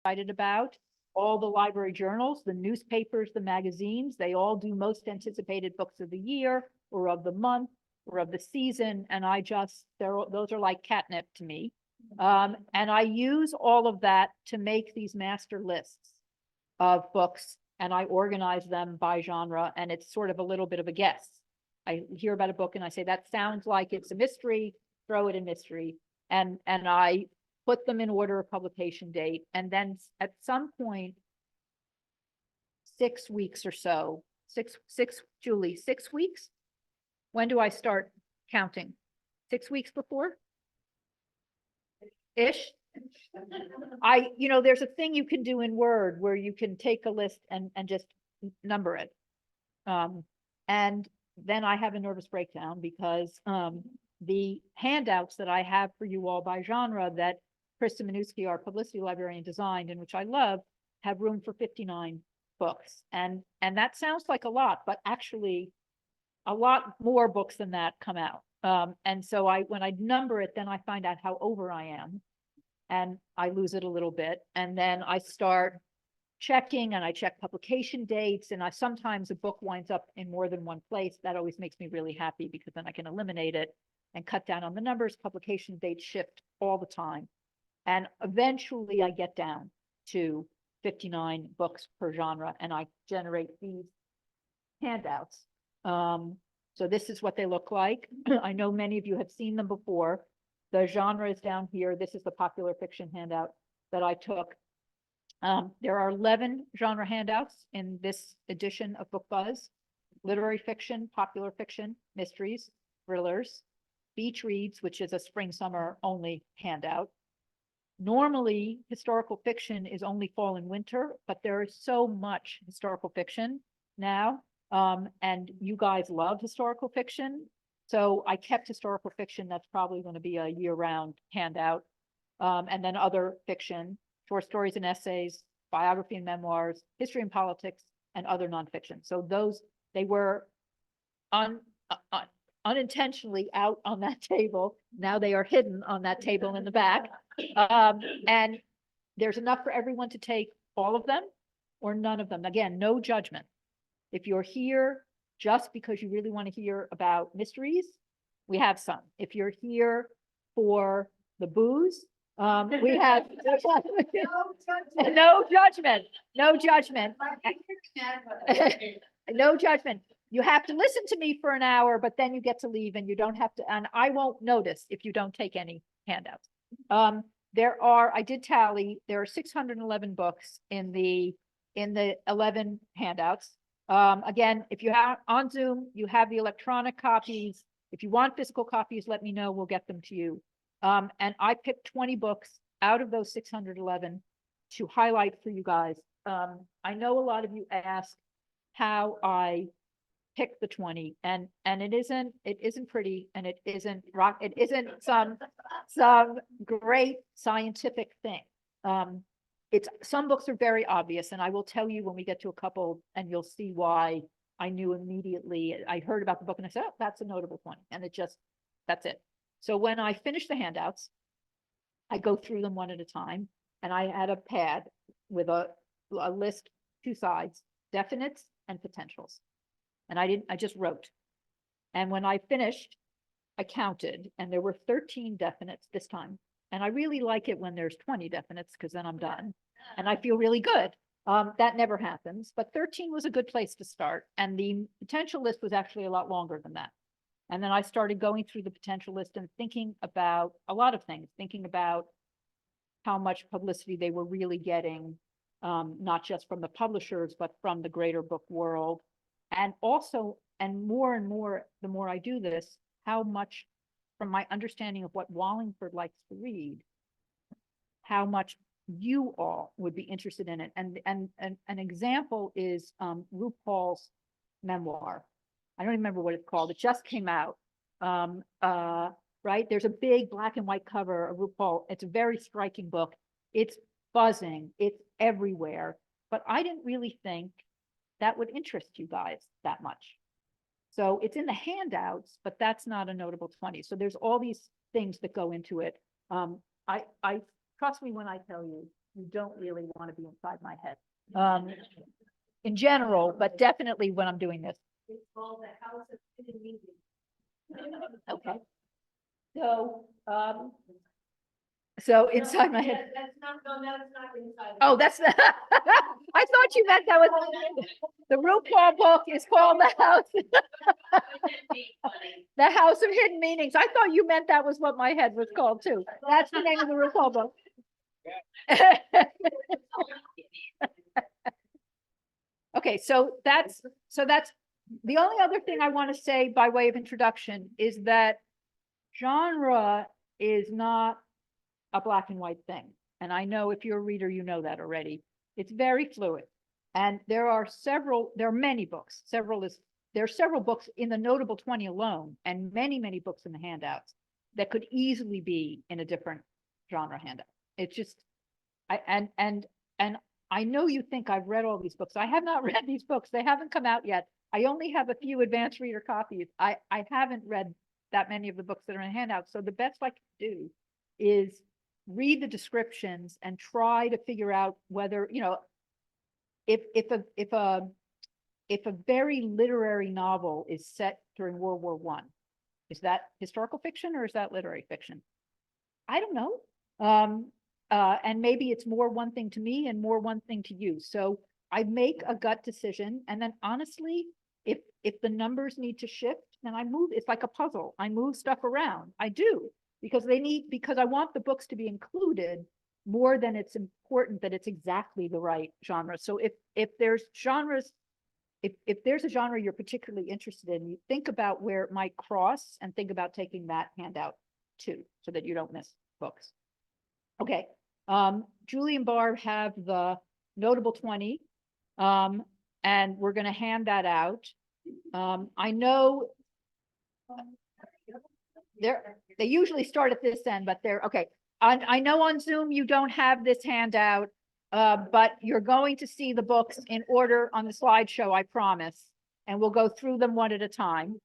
excited about. All the library journals, the newspapers, the magazines, they all do most anticipated books of the year or of the month or of the season. And those are like catnip to me. And I use all of that to make these master lists of books, and I organize them by genre, and it's sort of a little bit of a guess. I hear about a book and I say, that sounds like it's a mystery, throw it in mystery. And I put them in order of publication date. And then at some point, 6 weeks or so, Julie, 6 weeks? When do I start counting? 6 weeks before? Ish? There's a thing you can do in Word where you can take a list and just number it. And then I have a nervous breakdown because the handouts that I have for you all by genre that Krista Minuski, our publicity librarian, designed, and which I love, have room for 59 books. And that sounds like a lot, but actually a lot more books than that come out. And so when I number it, then I find out how over I am, and I lose it a little bit. And then I start checking, and I check publication dates, and sometimes a book winds up in more than one place. That always makes me really happy because then I can eliminate it and cut down on the numbers. Publication dates shift all the time. And eventually I get down to 59 books per genre, and I generate these handouts. So this is what they look like. I know many of you have seen them before. The genre is down here. This is the popular fiction handout that I took. There are 11 genre handouts in this edition of Book Buzz: literary fiction, popular fiction, mysteries, thrillers, beach reads, which is a spring, summer only handout. Normally, historical fiction is only fall and winter, but there is so much historical fiction now. And you guys love historical fiction. So I kept historical fiction. That's probably going to be a year-round handout. And then other fiction, short stories and essays, biography and memoirs, history and politics, and other nonfiction. So they were unintentionally out on that table. Now they are hidden on that table in the back. And there's enough for everyone to take all of them or none of them. Again, no judgment. If you're here just because you really want to hear about mysteries, we have some. If you're here for the booze, we have no judgment, no judgment, no judgment. You have to listen to me for an hour, but then you get to leave, and you don't have to, and I won't notice if you don't take any handouts. I did tally, there are 611 books in the 11 handouts. Again, if you have on Zoom, you have the electronic copies. If you want physical copies, let me know, we'll get them to you. And I picked 20 books out of those 611 to highlight for you guys. I know a lot of you ask how I pick the 20, and it isn't pretty, and it isn't some great scientific thing. Some books are very obvious, and I will tell you when we get to a couple, and you'll see why I knew immediately. I heard about the book and I said, oh, that's a notable 20. And that's it. So when I finish the handouts, I go through them one at a time, and I had a pad with a list, 2 sides, definites and potentials. And I just wrote. And when I finished, I counted, and there were 13 definites this time. And I really like it when there's 20 definites, because then I'm done and I feel really good. That never happens, but 13 was a good place to start. And the potential list was actually a lot longer than that. And then I started going through the potential list and thinking about a lot of things, thinking about how much publicity they were really getting, not just from the publishers, but from the greater book world. And also, and more, the more I do this, how much, from my understanding of what Wallingford likes to read, how much you all would be interested in it. And an example is RuPaul's memoir. I don't remember what it's called. It just came out. Right? There's a big black and white cover of RuPaul. It's a very striking book. It's buzzing. It's everywhere. But I didn't really think that would interest you guys that much. So it's in the handouts, but that's not a notable 20. So there's all these things that go into it. I trust me when I tell you, you don't really want to be inside my head. In general, but definitely when I'm doing this. It's called the House of Hidden Meanings. Okay. So inside my head. Yeah, that's not, no, that's not inside. Oh, that's the, I thought you meant that was, the RuPaul book is called The House of Hidden Meanings. I thought you meant that was what my head was called too. That's the name of the RuPaul book. Okay, so that's the only other thing I want to say by way of introduction is that genre is not a black and white thing. And I know if you're a reader, you know that already. It's very fluid. And there are many books. There are several books in the Notable 20 alone, and many, many books in the handouts that could easily be in a different genre handout. It's just, and I know you think I've read all these books. I have not read these books. They haven't come out yet. I only have a few advanced reader copies. I haven't read that many of the books that are in handouts. So the best I can do is read the descriptions and try to figure out whether, if a very literary novel is set during World War I, is that historical fiction or is that literary fiction? I don't know. And maybe it's more one thing to me and more one thing to you. So I make a gut decision. And then honestly, if the numbers need to shift, then I move, it's like a puzzle. I move stuff around. I do, because I want the books to be included more than it's important that it's exactly the right genre. So if there's genres, if there's a genre you're particularly interested in, you think about where it might cross and think about taking that handout too, so that you don't miss books. Okay. Julie and Barb have the Notable 20, and we're going to hand that out. I know they usually start at this end, but they're okay. I know on Zoom you don't have this handout, but you're going to see the books in order on the slideshow, I promise, and we'll go through them one at a time.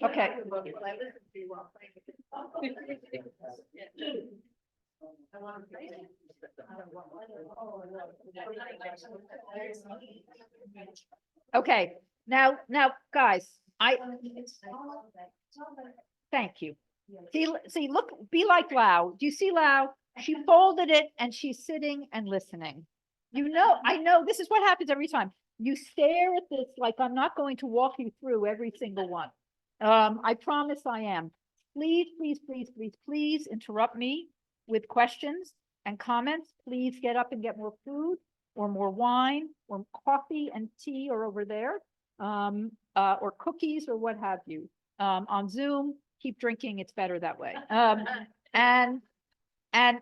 Okay. Okay, now, guys, thank you. See, look, be like Lau. Do you see Lau? She folded it and she's sitting and listening. I know this is what happens every time. You stare at this like I'm not going to walk you through every single one. I promise I am. Please, please, please, please, please interrupt me with questions and comments. Please get up and get more food or more wine or coffee and tea or over there, or cookies or what have you. On Zoom, keep drinking. It's better that way. And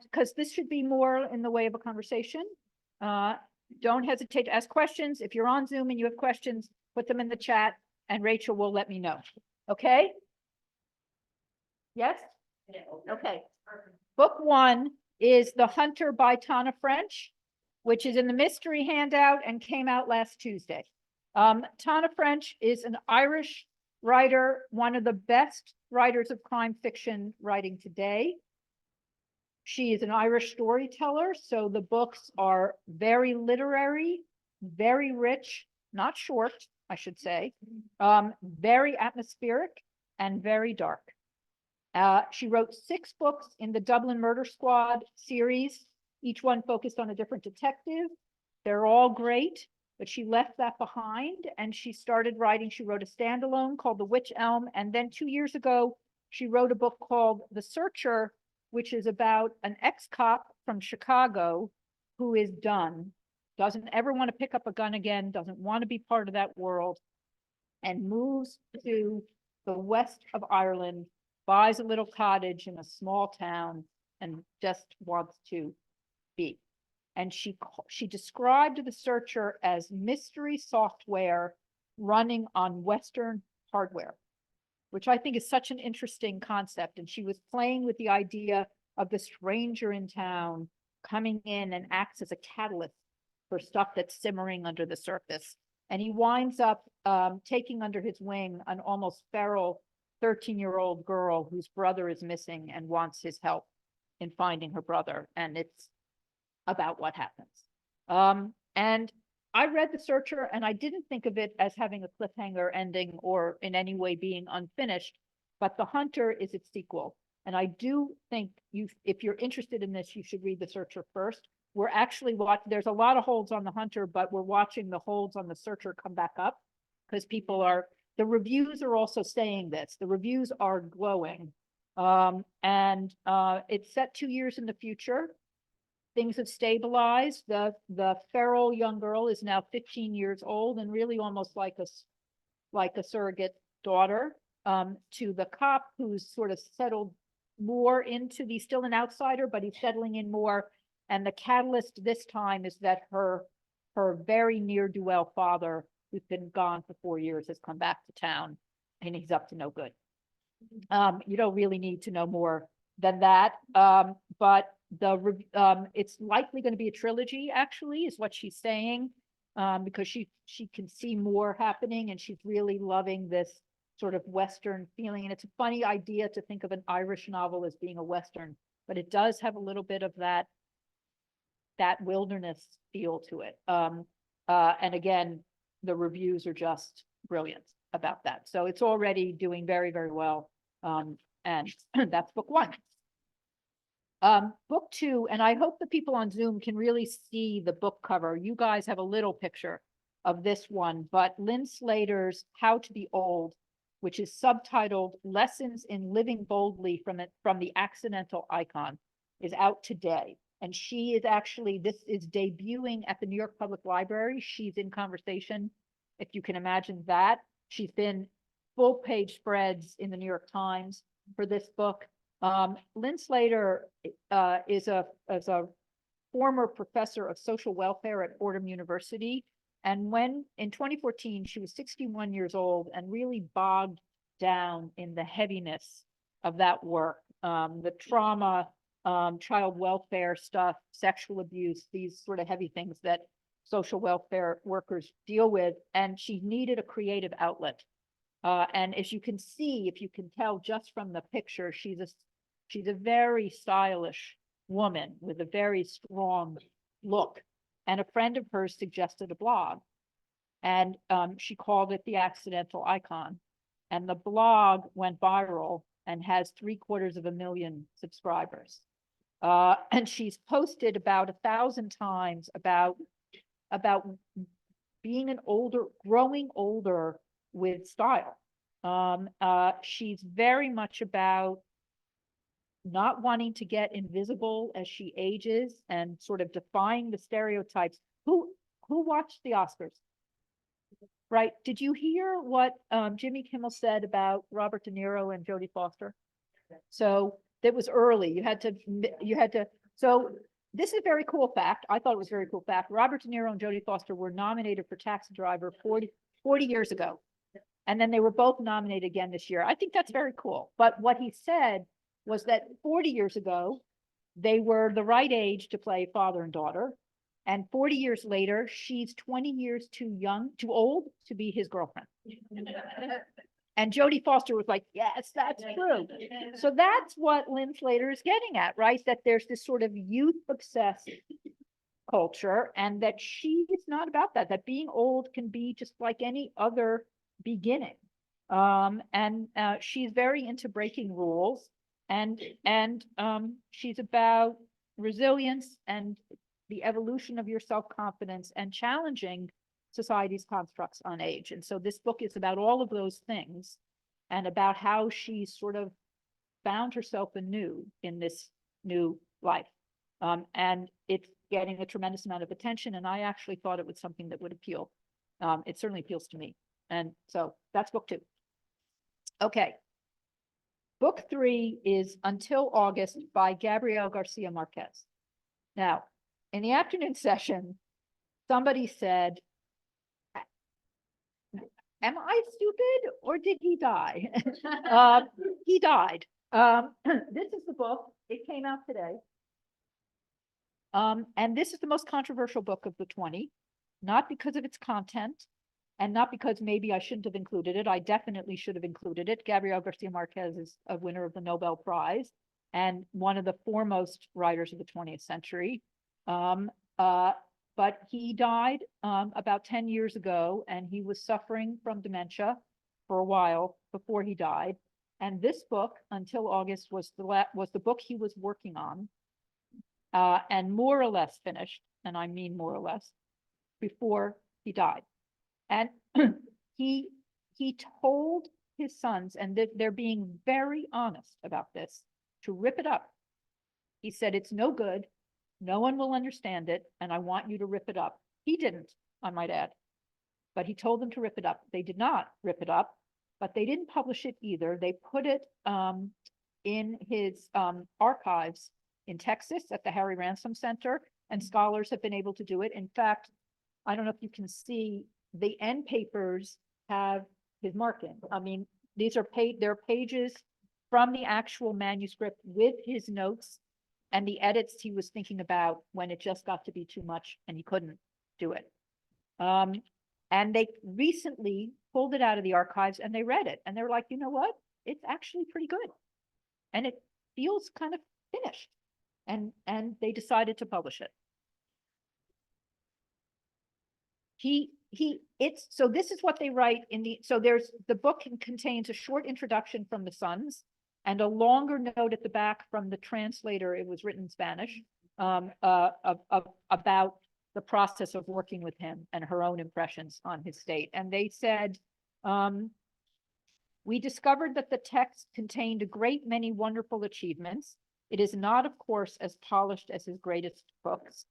because this should be more in the way of a conversation, don't hesitate to ask questions. If you're on Zoom and you have questions, put them in the chat and Rachel will let me know. Okay? Yes? Okay. Book 1 is The Hunter by Tana French, which is in the mystery handout and came out last Tuesday. Tana French is an Irish writer, one of the best writers of crime fiction writing today. She is an Irish storyteller, so the books are very literary, very rich, not short, I should say, very atmospheric and very dark. She wrote 6 books in the Dublin Murder Squad series, each one focused on a different detective. They're all great, but she left that behind and she started writing. She wrote a standalone called The Witch Elm, and then 2 years ago, she wrote a book called The Searcher, which is about an ex-cop from Chicago who is done, doesn't ever want to pick up a gun again, doesn't want to be part of that world, and moves to the west of Ireland, buys a little cottage in a small town, and just wants to be. And she described the searcher as mystery software running on Western hardware, which I think is such an interesting concept. And she was playing with the idea of the stranger in town coming in and acts as a catalyst for stuff that's simmering under the surface. And he winds up taking under his wing an almost feral 13-year-old girl whose brother is missing and wants his help in finding her brother. And it's about what happens. And I read The Searcher and I didn't think of it as having a cliffhanger ending or in any way being unfinished, but The Hunter is its sequel. And I do think if you're interested in this, you should read The Searcher first. We're actually there's a lot of holds on The Hunter, but we're watching the holds on The Searcher come back up because the reviews are also saying this. The reviews are glowing. It's set 2 years in the future. Things have stabilized. The feral young girl is now 15 years old and really almost like a surrogate daughter to the cop who's sort of settled more into, he's still an outsider, but he's settling in more. And the catalyst this time is that her very ne'er-do-well father, who's been gone for 4 years, has come back to town and he's up to no good. You don't really need to know more than that. But it's likely going to be a trilogy, actually, is what she's saying, because she can see more happening and she's really loving this sort of Western feeling. And it's a funny idea to think of an Irish novel as being a Western, but it does have a little bit of that wilderness feel to it. And again, the reviews are just brilliant about that. So it's already doing very, very well. And that's book one. Book two, and I hope the people on Zoom can really see the book cover. You guys have a little picture of this one, but Lynn Slater's How to Be Old, which is subtitled Lessons in Living Boldly from the Accidental Icon, is out today. And she is actually, this is debuting at the New York Public Library. She's in conversation, if you can imagine that. She's been full page spreads in the New York Times for this book. Lynn Slater is a former professor of social welfare at Fordham University. And when in 2014, she was 61 years old and really bogged down in the heaviness of that work, the trauma, child welfare stuff, sexual abuse, these sort of heavy things that social welfare workers deal with. And she needed a creative outlet. And as you can see, if you can tell just from the picture, she's a very stylish woman with a very strong look. And a friend of hers suggested a blog. And she called it The Accidental Icon. And the blog went viral and has 750,000 subscribers. And she's posted about 1,000 times about being growing older with style. She's very much about not wanting to get invisible as she ages and sort of defying the stereotypes. Who watched the Oscars? Right? Did you hear what Jimmy Kimmel said about Robert De Niro and Jodie Foster? So that was early. You had to. So this is a very cool fact. I thought it was a very cool fact. Robert De Niro and Jodie Foster were nominated for Taxi Driver 40 years ago. And then they were both nominated again this year. I think that's very cool. But what he said was that 40 years ago, they were the right age to play father and daughter. And 40 years later, she's 20 years too old to be his girlfriend. And Jodie Foster was like, yes, that's true. So that's what Lynn Slater is getting at, right? That there's this sort of youth-obsessed culture and that she is not about that, that being old can be just like any other beginning. She's very into breaking rules and she's about resilience and the evolution of your self-confidence and challenging society's constructs on age. And so this book is about all of those things and about how she sort of found herself anew in this new life. And it's getting a tremendous amount of attention. And I actually thought it was something that would appeal. It certainly appeals to me. And so that's book two. Okay. Book three is Until August by Gabriel Garcia Marquez. Now, in the afternoon session, somebody said, am I stupid or did he die? He died. This is the book. It came out today. And this is the most controversial book of the 20, not because of its content and not because maybe I shouldn't have included it. I definitely should have included it. Gabriel Garcia Marquez is a winner of the Nobel Prize and one of the foremost writers of the 20th century. But he died about 10 years ago, and he was suffering from dementia for a while before he died. And this book, until August, was the book he was working on, and more or less finished, and I mean more or less, before he died. And he told his sons, and they're being very honest about this, to rip it up. He said, it's no good. No one will understand it, and I want you to rip it up. He didn't, I might add, but he told them to rip it up. They did not rip it up, but they didn't publish it either. They put it in his archives in Texas at the Harry Ransom Center, and scholars have been able to do it. In fact, I don't know if you can see, the end papers have his marking. I mean, these are they're pages from the actual manuscript with his notes and the edits he was thinking about when it just got to be too much and he couldn't do it. And they recently pulled it out of the archives and they read it and they were like, you know what? It's actually pretty good. And it feels kind of finished. And they decided to publish it. So this is what they write so there's, the book contains a short introduction from the sons and a longer note at the back from the translator. It was written in Spanish, about the process of working with him and her own impressions on his state. And they said, we discovered that the text contained a great many wonderful achievements. It is not, of course, as polished as his greatest books.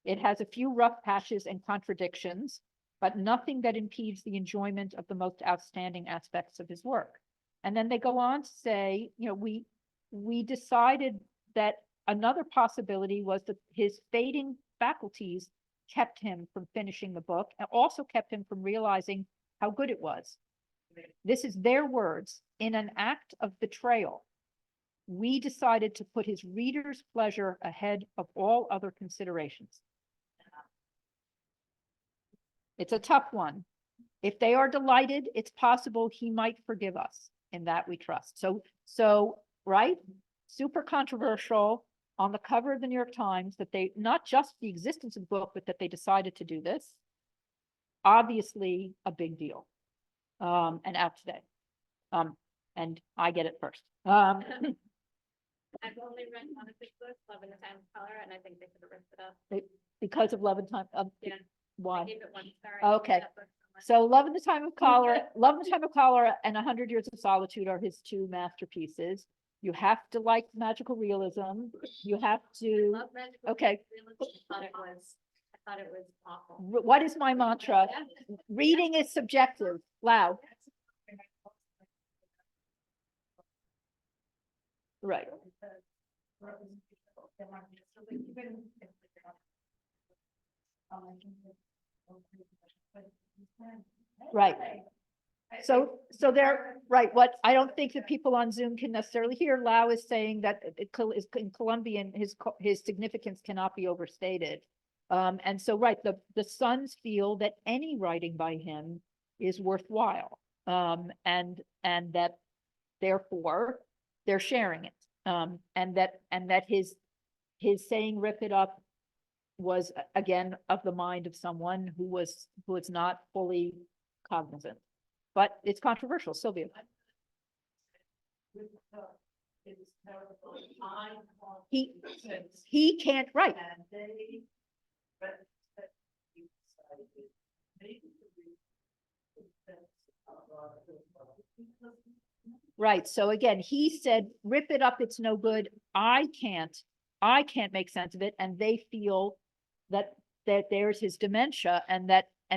It has a few rough patches and contradictions, but nothing that impedes the enjoyment of the most outstanding aspects of his work. And then they go on to say, you know, we decided that another possibility was that his fading faculties kept him from finishing the book and also kept him from realizing how good it was. This is their words. In an act of betrayal, we decided to put his reader's pleasure ahead of all other considerations. It's a tough one. If they are delighted, it's possible he might forgive us. In that we trust. So, right? Super controversial on the cover of the New York Times that they, not just the existence of the book, but that they decided to do this. Obviously a big deal. And out today. And I get it first. I've only read one of his books, Love in the Time of Color, and I think they could have ripped it up. Because of Love and Time. Yeah. Why? I gave it 1 star. Okay. So Love in the Time of Cholera, Love in the Time of Cholera and 100 Years of Solitude are his two masterpieces. You have to like magical realism. You have to, Love magical okay. realism. I thought it was awful. What is my mantra? Reading is subjective. Loud. Right. Right. So they're right. What I don't think that people on Zoom can necessarily hear. Lau is saying that is in Colombian, his significance cannot be overstated. And so, right, the sons feel that any writing by him is worthwhile, and that therefore they're sharing it, and that his saying "rip it up" was again of the mind of someone who was not fully cognizant. But it's controversial, Sylvia. He can't write. Right. So again, he said, rip it up, it's no good. I can't make sense of it. And they feel that there's his dementia and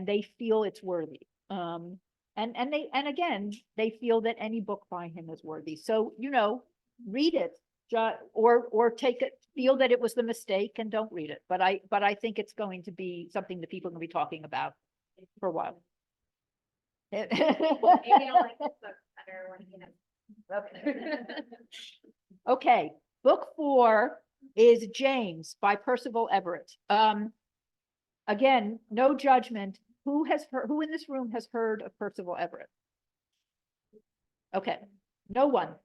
they feel it's worthy. And again, they feel that any book by him is worthy. So, read it, or take it, feel that it was the mistake and don't read it. But I think it's going to be something that people are gonna be talking about for a while. Maybe I'll like this book better when, you know. Okay, book 4 is James by Percival Everett. Again, no judgment. Who in this room has heard of Percival Everett? Okay, no one,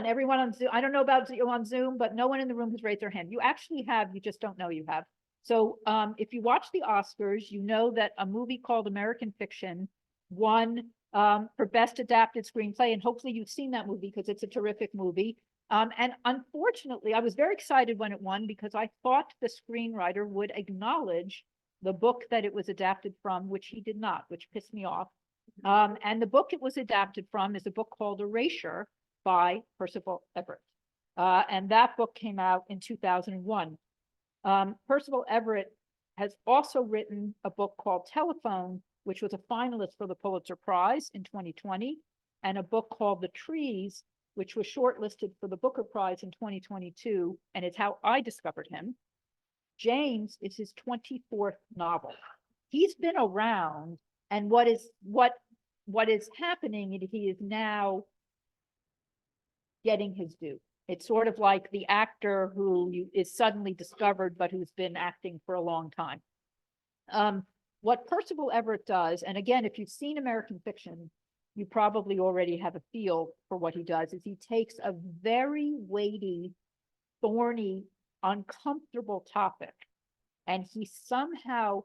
everyone on Zoom. I don't know about you on Zoom, but no one in the room has raised their hand. You actually have, you just don't know you have. So if you watch the Oscars, you know that a movie called American Fiction won for Best Adapted Screenplay, and hopefully you've seen that movie because it's a terrific movie. And unfortunately, I was very excited when it won because I thought the screenwriter would acknowledge the book that it was adapted from, which he did not, which pissed me off. And the book it was adapted from is a book called Erasure by Percival Everett. And that book came out in 2001. Percival Everett has also written a book called Telephone, which was a finalist for the Pulitzer Prize in 2020, and a book called The Trees, which was shortlisted for the Booker Prize in 2022, and it's how I discovered him. James is his 24th novel. He's been around, and what is happening is he is now getting his due. It's sort of like the actor who is suddenly discovered, but who's been acting for a long time. What Percival Everett does, and again, if you've seen American Fiction, you probably already have a feel for what he does, is he takes a very weighty, thorny, uncomfortable topic, and he somehow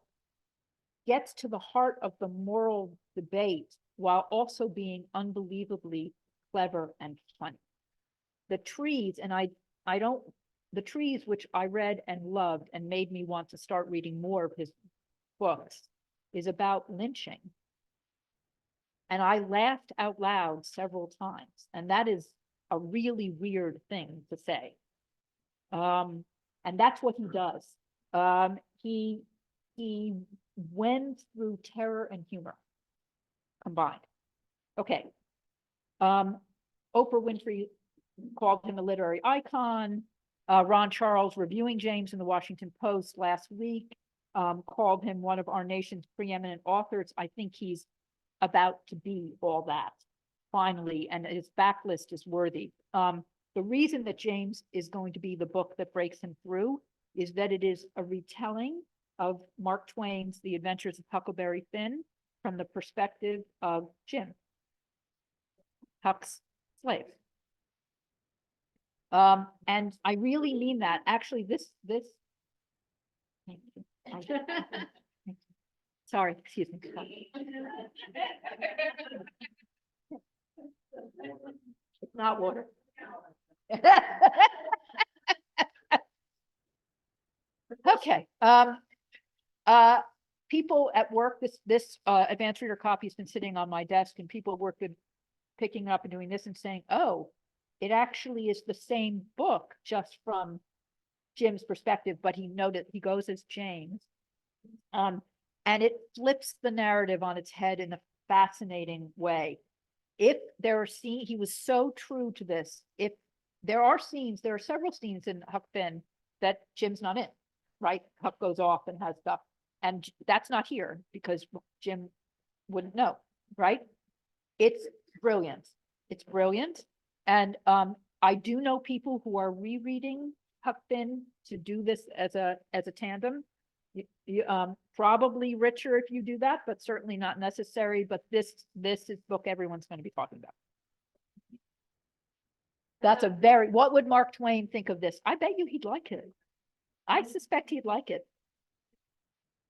gets to the heart of the moral debate while also being unbelievably clever and funny. The Trees, and The Trees, which I read and loved and made me want to start reading more of his books, is about lynching. And I laughed out loud several times. And that is a really weird thing to say. And that's what he does. He went through terror and humor combined. Okay. Oprah Winfrey called him a literary icon. Ron Charles, reviewing James in the Washington Post last week, called him one of our nation's preeminent authors. I think he's about to be all that, finally, and his backlist is worthy. The reason that James is going to be the book that breaks him through is that it is a retelling of Mark Twain's The Adventures of Huckleberry Finn from the perspective of Jim, Huck's slave. And I really mean that. Actually, sorry, excuse me. It's not water. Okay. People at work, this advanced reader copy has been sitting on my desk, and people at work been picking up and doing this and saying, oh, it actually is the same book, just from Jim's perspective, but he goes as James. And it flips the narrative on its head in a fascinating way. If there are scenes, he was so true to this. If there are several scenes in Huck Finn that Jim's not in, right? Huck goes off and has stuff. And that's not here because Jim wouldn't know, right? It's brilliant. It's brilliant. And I do know people who are rereading Huck Finn to do this as a tandem. Probably richer if you do that, but certainly not necessary. But this is book everyone's going to be talking about. That's what would Mark Twain think of this? I bet you he'd like it. I suspect he'd like it.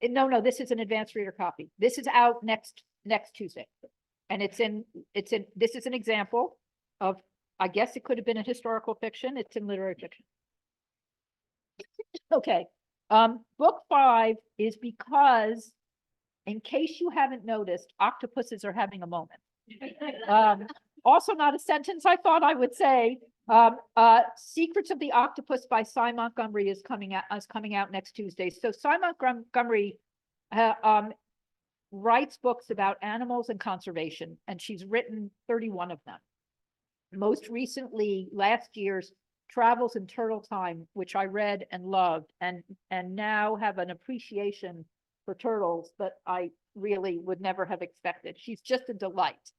No, this is an advanced reader copy. This is out next Tuesday. And this is an example of, I guess it could have been a historical fiction. It's in literary fiction. Okay. Book 5 is because, in case you haven't noticed, octopuses are having a moment. Also not a sentence I thought I would say. Secrets of the Octopus by Cy Montgomery is coming out next Tuesday. So Cy Montgomery writes books about animals and conservation, and she's written 31 of them. Most recently, last year's Travels in Turtle Time, which I read and loved, and now have an appreciation for turtles that I really would never have expected. She's just a delight.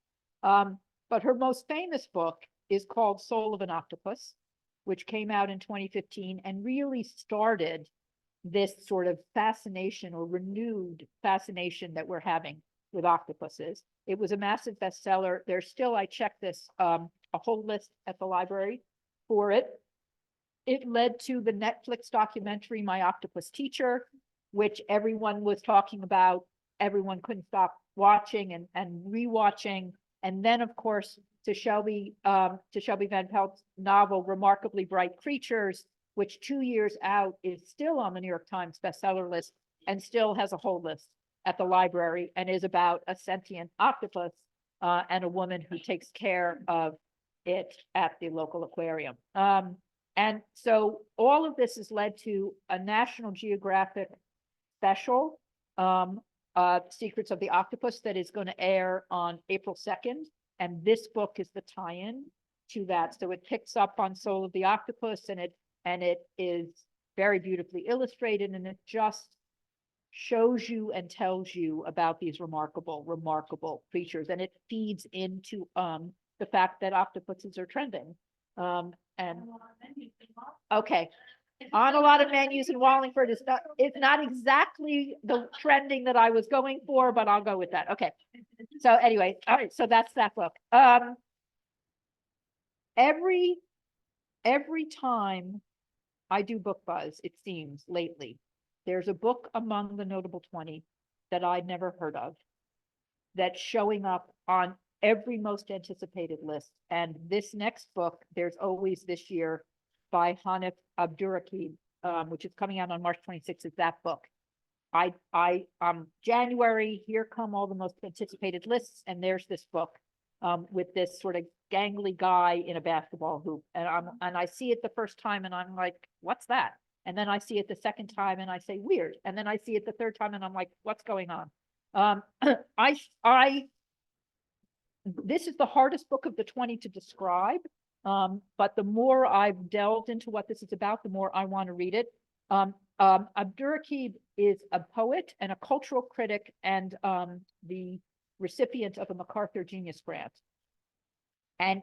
But her most famous book is called Soul of an Octopus, which came out in 2015 and really started this sort of fascination or renewed fascination that we're having with octopuses. It was a massive bestseller. There's still, I checked this, a whole list at the library for it. It led to the Netflix documentary, My Octopus Teacher, which everyone was talking about. Everyone couldn't stop watching and rewatching. And then, of course, to Shelby Van Pelt's novel, Remarkably Bright Creatures, which 2 years out is still on the New York Times bestseller list and still has a whole list at the library and is about a sentient octopus and a woman who takes care of it at the local aquarium. And so all of this has led to a National Geographic special, Secrets of the Octopus, that is going to air on April 2nd. And this book is the tie-in to that. So it picks up on Soul of the Octopus, and it is very beautifully illustrated, and it just shows you and tells you about these remarkable creatures. And it feeds into the fact that octopuses are trending. And okay, on a lot of menus in Wallingford, it's not exactly the trending that I was going for, but I'll go with that. Okay. So anyway, all right, so that's that book. Every time I do Book Buzz, it seems lately, there's a book among the notable 20 that I'd never heard of that's showing up on every most anticipated list. And this next book, There's Always This Year, by Hanif Abdurraqib, which is coming out on March 26th, is that book. January, here come all the most anticipated lists, and there's this book with this sort of gangly guy in a basketball hoop. And I see it the first time and I'm like, what's that? And then I see it the second time and I say, weird. And then I see it the third time and I'm like, what's going on? This is the hardest book of the 20 to describe. But the more I've delved into what this is about, the more I want to read it. Abdurraqib is a poet and a cultural critic and the recipient of a MacArthur Genius Grant. And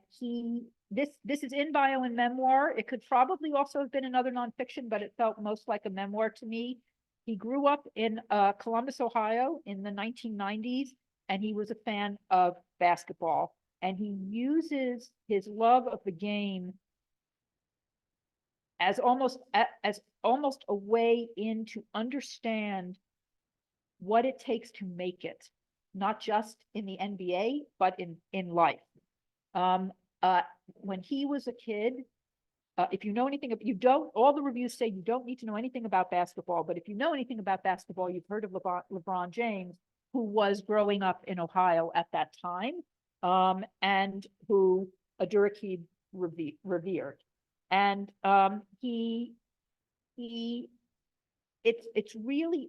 this is in bio and memoir. It could probably also have been another nonfiction, but it felt most like a memoir to me. He grew up in Columbus, Ohio in the 1990s, and he was a fan of basketball. And he uses his love of the game as almost a way in to understand what it takes to make it, not just in the NBA, but in life. When he was a kid, if you know anything, all the reviews say you don't need to know anything about basketball, but if you know anything about basketball, you've heard of LeBron James, who was growing up in Ohio at that time, and who Abdurraqib revered. And it's really,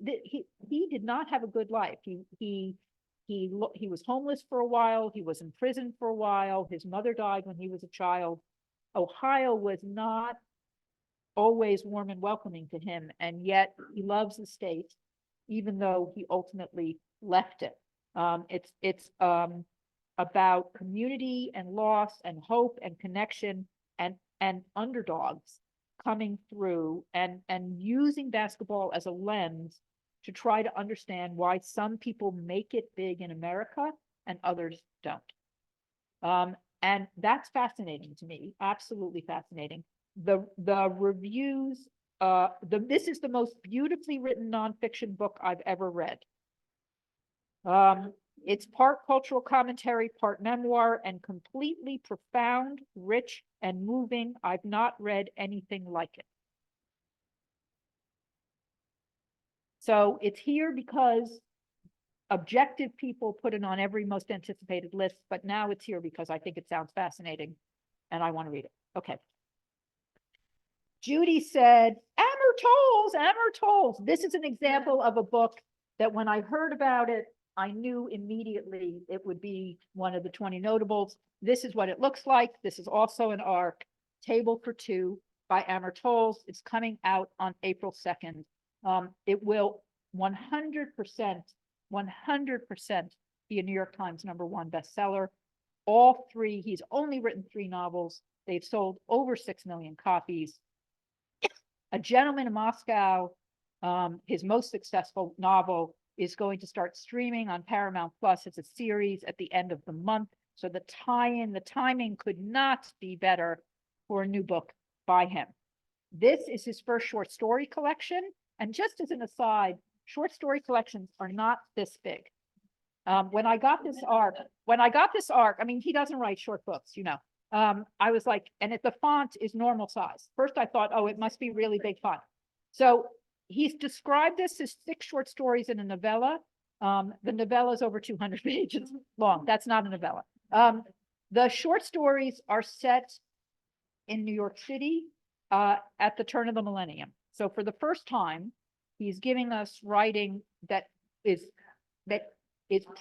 he did not have a good life. He was homeless for a while. He was in prison for a while. His mother died when he was a child. Ohio was not always warm and welcoming to him, and yet he loves the state, even though he ultimately left it. It's about community and loss and hope and connection and underdogs coming through and using basketball as a lens to try to understand why some people make it big in America and others don't. And that's fascinating to me, absolutely fascinating. The reviews, this is the most beautifully written nonfiction book I've ever read. It's part cultural commentary, part memoir, and completely profound, rich, and moving. I've not read anything like it. So it's here because objective people put it on every most anticipated list, but now it's here because I think it sounds fascinating and I want to read it. Okay. Judy said, Amor Tolls. This is an example of a book that when I heard about it, I knew immediately it would be one of the 20 notables. This is what it looks like. This is also in our table for two. by Amor Towles. It's coming out on April 2nd. It will 100%, 100% be a New York Times #1 bestseller. All three, he's only written 3 novels. They've sold over 6 million copies. A Gentleman in Moscow, his most successful novel, is going to start streaming on Paramount Plus. It's a series at the end of the month. So the timing could not be better for a new book by him. This is his first short story collection. And just as an aside, short story collections are not this big. When I got this arc, I mean, he doesn't write short books, you know. I was like, and the font is normal size. First I thought, oh, it must be really big font. So he's described this as 6 short stories in a novella. The novella is over 200 pages long. That's not a novella. The short stories are set in New York City at the turn of the millennium. So for the first time, he's giving us writing that is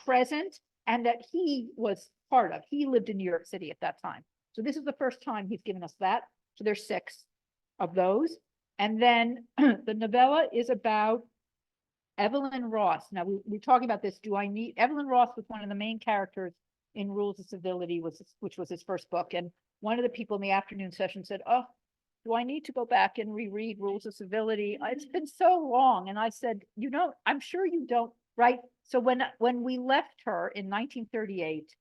present and that he was part of. He lived in New York City at that time. So this is the first time he's given us that. So there's 6 of those. And then the novella is about Evelyn Ross. Now we're talking about this. Evelyn Ross was one of the main characters in Rules of Civility, which was his first book. And one of the people in the afternoon session said, oh, do I need to go back and reread Rules of Civility? It's been so long. And I said, you know, I'm sure you don't, right? So when we left her in 1938,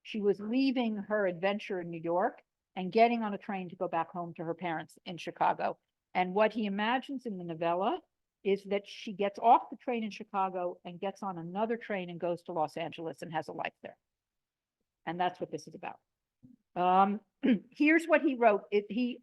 she was leaving her adventure in New York and getting on a train to go back home to her parents in Chicago. And what he imagines in the novella is that she gets off the train in Chicago and gets on another train and goes to Los Angeles and has a life there. And that's what this is about. Here's what he wrote.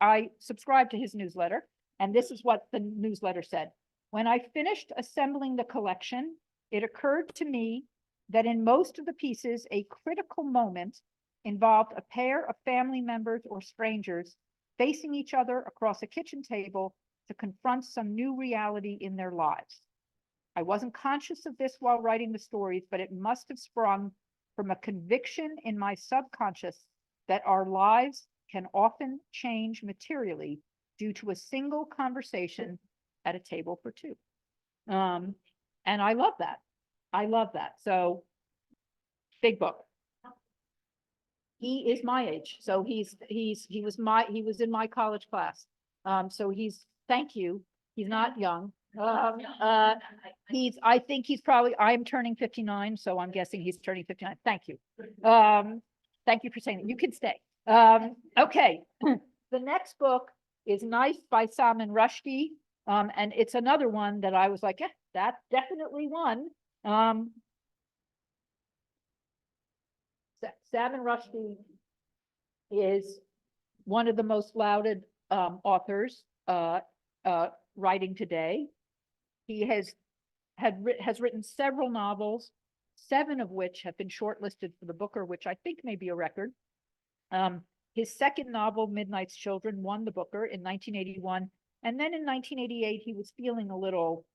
I subscribed to his newsletter, and this is what the newsletter said. When I finished assembling the collection, it occurred to me that in most of the pieces, a critical moment involved a pair of family members or strangers facing each other across a kitchen table to confront some new reality in their lives. I wasn't conscious of this while writing the stories, but it must have sprung from a conviction in my subconscious that our lives can often change materially due to a single conversation at a table for 2. And I love that. I love that. So big book. He is my age. So he was in my college class. So thank you. He's not young. I think I'm turning 59, so I'm guessing he's turning 59. Thank you. Thank you for saying that. You can stay. Okay. The next book is Knife by Salman Rushdie. And it's another one that I was like, yeah, that definitely won. Salman Rushdie is one of the most lauded authors writing today. He has written several novels, 7 of which have been shortlisted for the Booker, which I think may be a record. His second novel, Midnight's Children, won the Booker in 1981. And then in 1988, he was feeling a little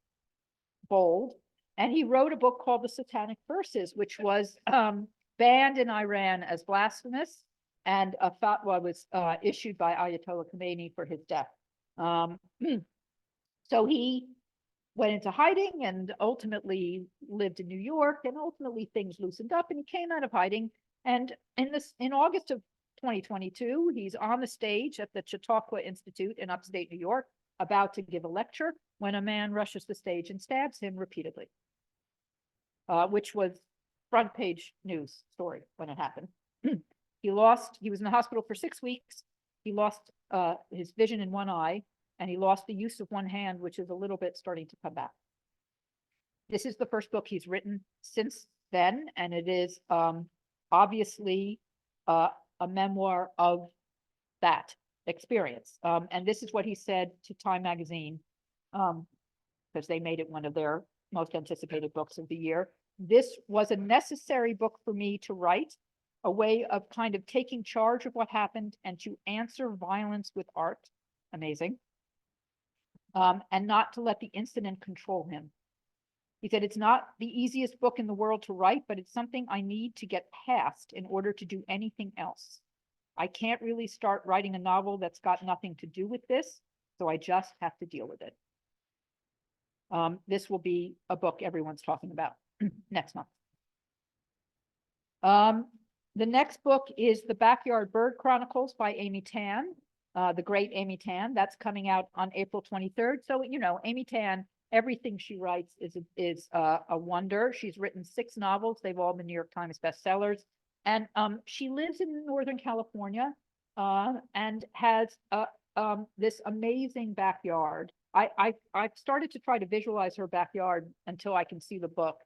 bold. And he wrote a book called The Satanic Verses, which was banned in Iran as blasphemous. And a fatwa was issued by Ayatollah Khomeini for his death. So he went into hiding and ultimately lived in New York, and ultimately things loosened up and he came out of hiding. And in August of 2022, he's on the stage at the Chautauqua Institute in upstate New York, about to give a lecture, when a man rushes the stage and stabs him repeatedly, which was front page news story when it happened. He was in the hospital for 6 weeks. He lost his vision in one eye, and he lost the use of one hand, which is a little bit starting to come back. This is the first book he's written since then, and it is obviously a memoir of that experience. And this is what he said to Time magazine, because they made it one of their most anticipated books of the year. This was a necessary book for me to write, a way of kind of taking charge of what happened and to answer violence with art. Amazing. And not to let the incident control him. He said, it's not the easiest book in the world to write, but it's something I need to get past in order to do anything else. I can't really start writing a novel that's got nothing to do with this, so I just have to deal with it. This will be a book everyone's talking about next month. The next book is The Backyard Bird Chronicles by Amy Tan, the great Amy Tan. That's coming out on April 23rd. So, you know, Amy Tan, everything she writes is a wonder. She's written 6 novels. They've all been New York Times bestsellers. And she lives in Northern California and has this amazing backyard. I've started to try to visualize her backyard until I can see the book.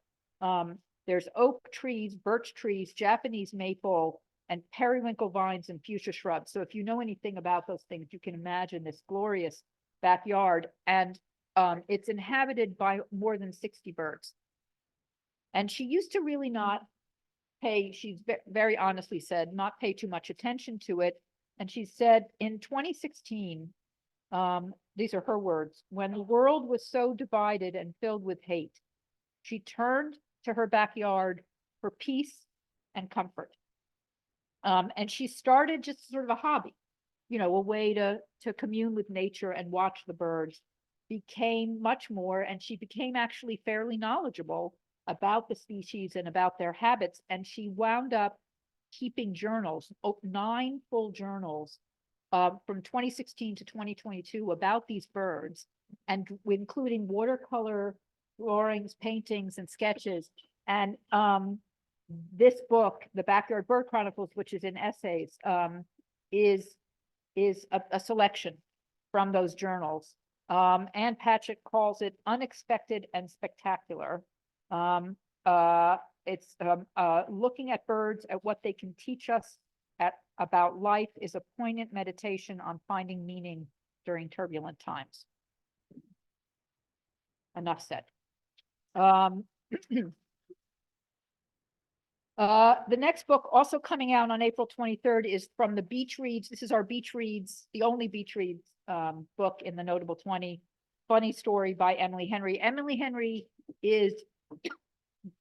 There's oak trees, birch trees, Japanese maple, and periwinkle vines and fuchsia shrubs. So if you know anything about those things, you can imagine this glorious backyard. And it's inhabited by more than 60 birds. And she used to really not pay, she's very honestly said, not pay too much attention to it. And she said in 2016, these are her words, when the world was so divided and filled with hate, she turned to her backyard for peace and comfort. And she started just sort of a hobby, you know, a way to commune with nature and watch the birds, became much more, and she became actually fairly knowledgeable about the species and about their habits. And she wound up keeping journals, 9 full journals from 2016 to 2022 about these birds, and including watercolor drawings, paintings, and sketches. And this book, The Backyard Bird Chronicles, which is in essays, is a selection from those journals. Anne Patchett calls it unexpected and spectacular. It's looking at birds, at what they can teach us about life, is a poignant meditation on finding meaning during turbulent times. Enough said. The next book, also coming out on April 23rd, is from the Beach Reads. This is our Beach Reads, the only Beach Reads book in the Notable 20. Funny Story by Emily Henry. Emily Henry is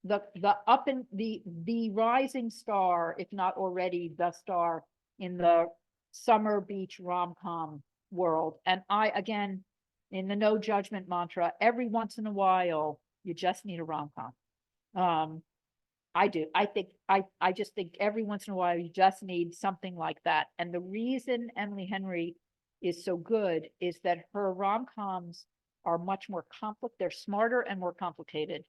the rising star, if not already the star, in the summer beach rom-com world. And again, in the no judgment mantra, every once in a while, you just need a rom-com. I do. I just think every once in a while you just need something like that. And the reason Emily Henry is so good is that her rom-coms are much more complex. They're smarter and more complicated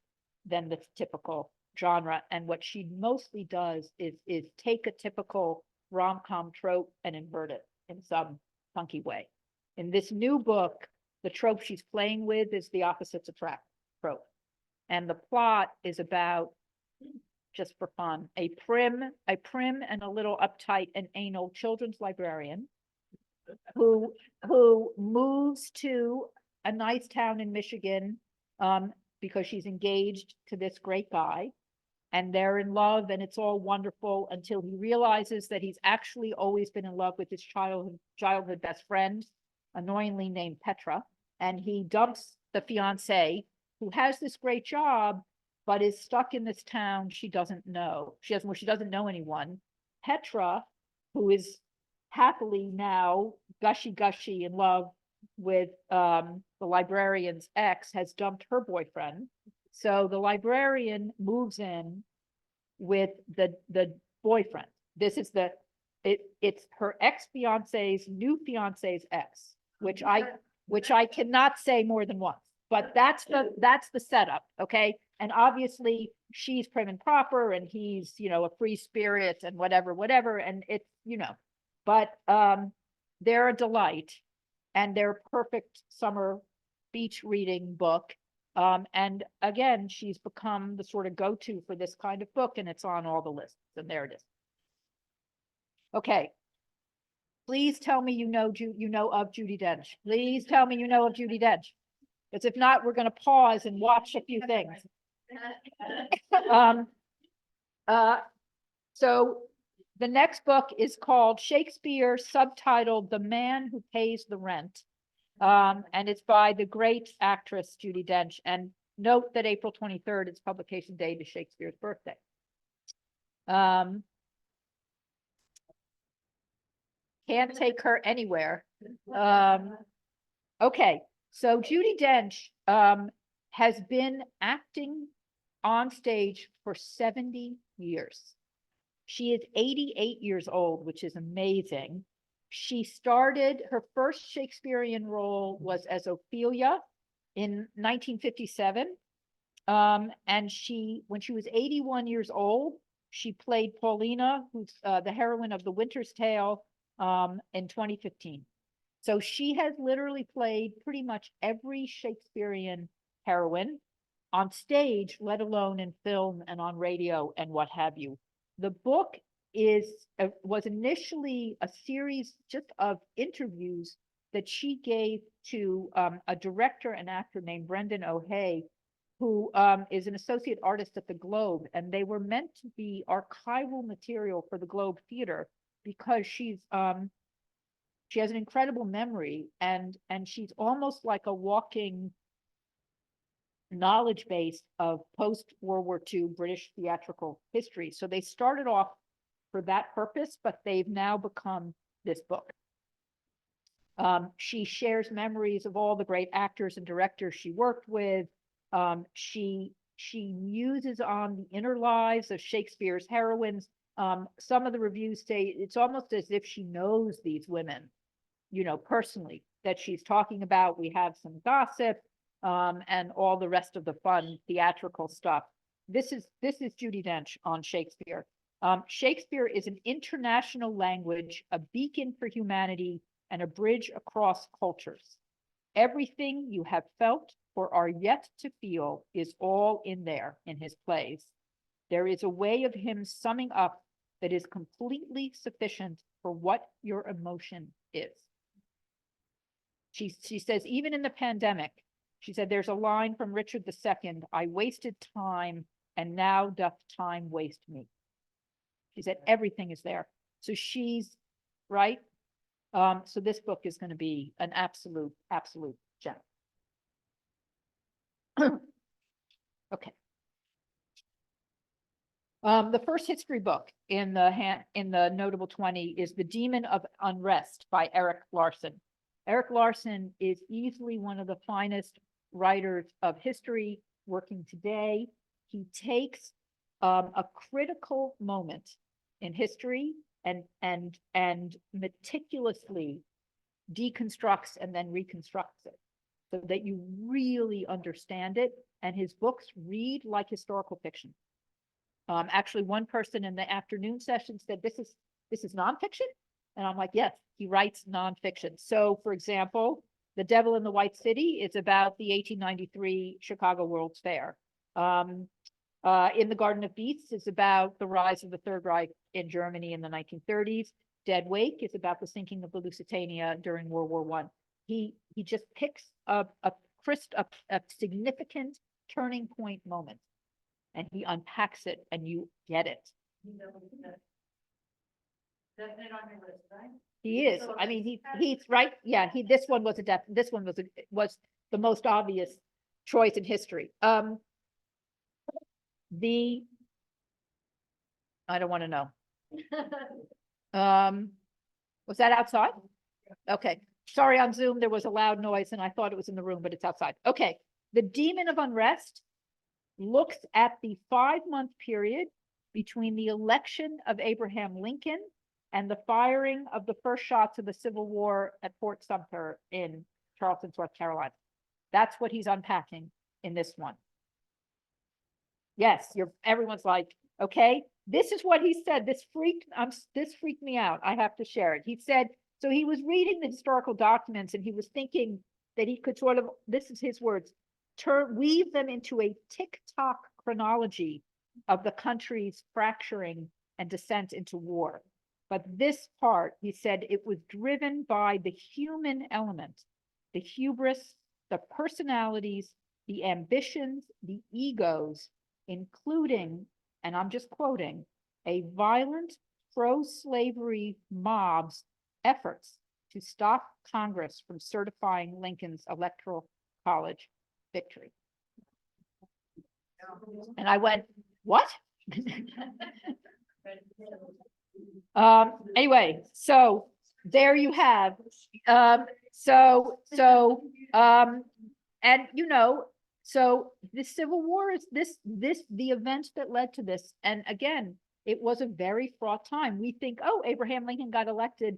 than the typical genre. And what she mostly does is take a typical rom-com trope and invert it in some funky way. In this new book, the trope she's playing with is the opposites attract trope. And the plot is about, just for fun, a prim and a little uptight and anal children's librarian who moves to a nice town in Michigan because she's engaged to this great guy, and they're in love, and it's all wonderful until he realizes that he's actually always been in love with his childhood best friend, annoyingly named Petra, and he dumps the fiance, who has this great job but is stuck in this town she doesn't know. She doesn't know anyone. Petra, who is happily now gushy in love with the librarian's ex, has dumped her boyfriend. So the librarian moves in with the boyfriend. This is it's her ex-fiance's new fiance's ex, which I cannot say more than once. But that's the setup, okay? And obviously she's prim and proper, and he's, you know, a free spirit and whatever. And it's, you know, but they're a delight, and they're a perfect summer beach reading book. And again, she's become the sort of go-to for this kind of book, and it's on all the lists, and there it is. Okay. Please tell me you know of Judi Dench. Please tell me you know of Judi Dench. Because if not, we're going to pause and watch a few things. So the next book is called Shakespeare, subtitled The Man Who Pays the Rent. And it's by the great actress Judi Dench. And note that April 23rd is publication day to Shakespeare's birthday. Can't take her anywhere. Okay, so Judi Dench has been acting on stage for 70 years. She is 88 years old, which is amazing. She started, her first Shakespearean role was as Ophelia in 1957. And when she was 81 years old, she played Paulina, who's the heroine of The Winter's Tale, in 2015. So she has literally played pretty much every Shakespearean heroine on stage, let alone in film and on radio and what have you. The book was initially a series just of interviews that she gave to a director and actor named Brendan O'Hay, who is an associate artist at the Globe, and they were meant to be archival material for the Globe Theater because she has an incredible memory, and she's almost like a walking knowledge base of post-World War II British theatrical history. So they started off for that purpose, but they've now become this book. She shares memories of all the great actors and directors she worked with. She muses on the inner lives of Shakespeare's heroines. Some of the reviews say it's almost as if she knows these women, personally, that she's talking about. We have some gossip, and all the rest of the fun theatrical stuff. This is Judi Dench on Shakespeare. Shakespeare is an international language, a beacon for humanity, and a bridge across cultures. Everything you have felt or are yet to feel is all in there in his plays. There is a way of him summing up that is completely sufficient for what your emotion is. She says, even in the pandemic, she said, there's a line from Richard II, I wasted time, and now doth time waste me. She said, everything is there. So she's right. So this book is going to be an absolute gem. Okay. The first history book in the notable 20 is The Demon of Unrest by Erik Larson. Erik Larson is easily one of the finest writers of history working today. He takes a critical moment in history and meticulously deconstructs and then reconstructs it so that you really understand it. And his books read like historical fiction. Actually, one person in the afternoon session said, this is nonfiction? And I'm like, yes, he writes nonfiction. So, for example, The Devil in the White City is about the 1893 Chicago World's Fair. In the Garden of Beasts is about the rise of the Third Reich in Germany in the 1930s. Dead Wake is about the sinking of the Lusitania during World War I. He just picks a significant turning point moment, and he unpacks it, and you get it. Definite on your list, right? He is. I mean, he's right. Yeah, this one was was the most obvious choice in history. I don't want to know. Was that outside? Okay. Sorry, on Zoom, there was a loud noise and I thought it was in the room, but it's outside. Okay. The Demon of Unrest looks at the 5-month period between the election of Abraham Lincoln and the firing of the first shots of the Civil War at Fort Sumter in Charleston, North Carolina. That's what he's unpacking in this one. Yes, everyone's like, okay, this is what he said. This freaked me out. I have to share it. He said, so he was reading the historical documents and he was thinking that he could sort of, this is his words, weave them into a tick-tock chronology of the country's fracturing and descent into war. But this part, he said, it was driven by the human element, the hubris, the personalities, the ambitions, the egos, including, and I'm just quoting, a violent pro-slavery mob's efforts to stop Congress from certifying Lincoln's Electoral College victory. And I went, what? Anyway, so there you have. And you know, so the Civil War is the events that led to this. And again, it was a very fraught time. We think, oh, Abraham Lincoln got elected,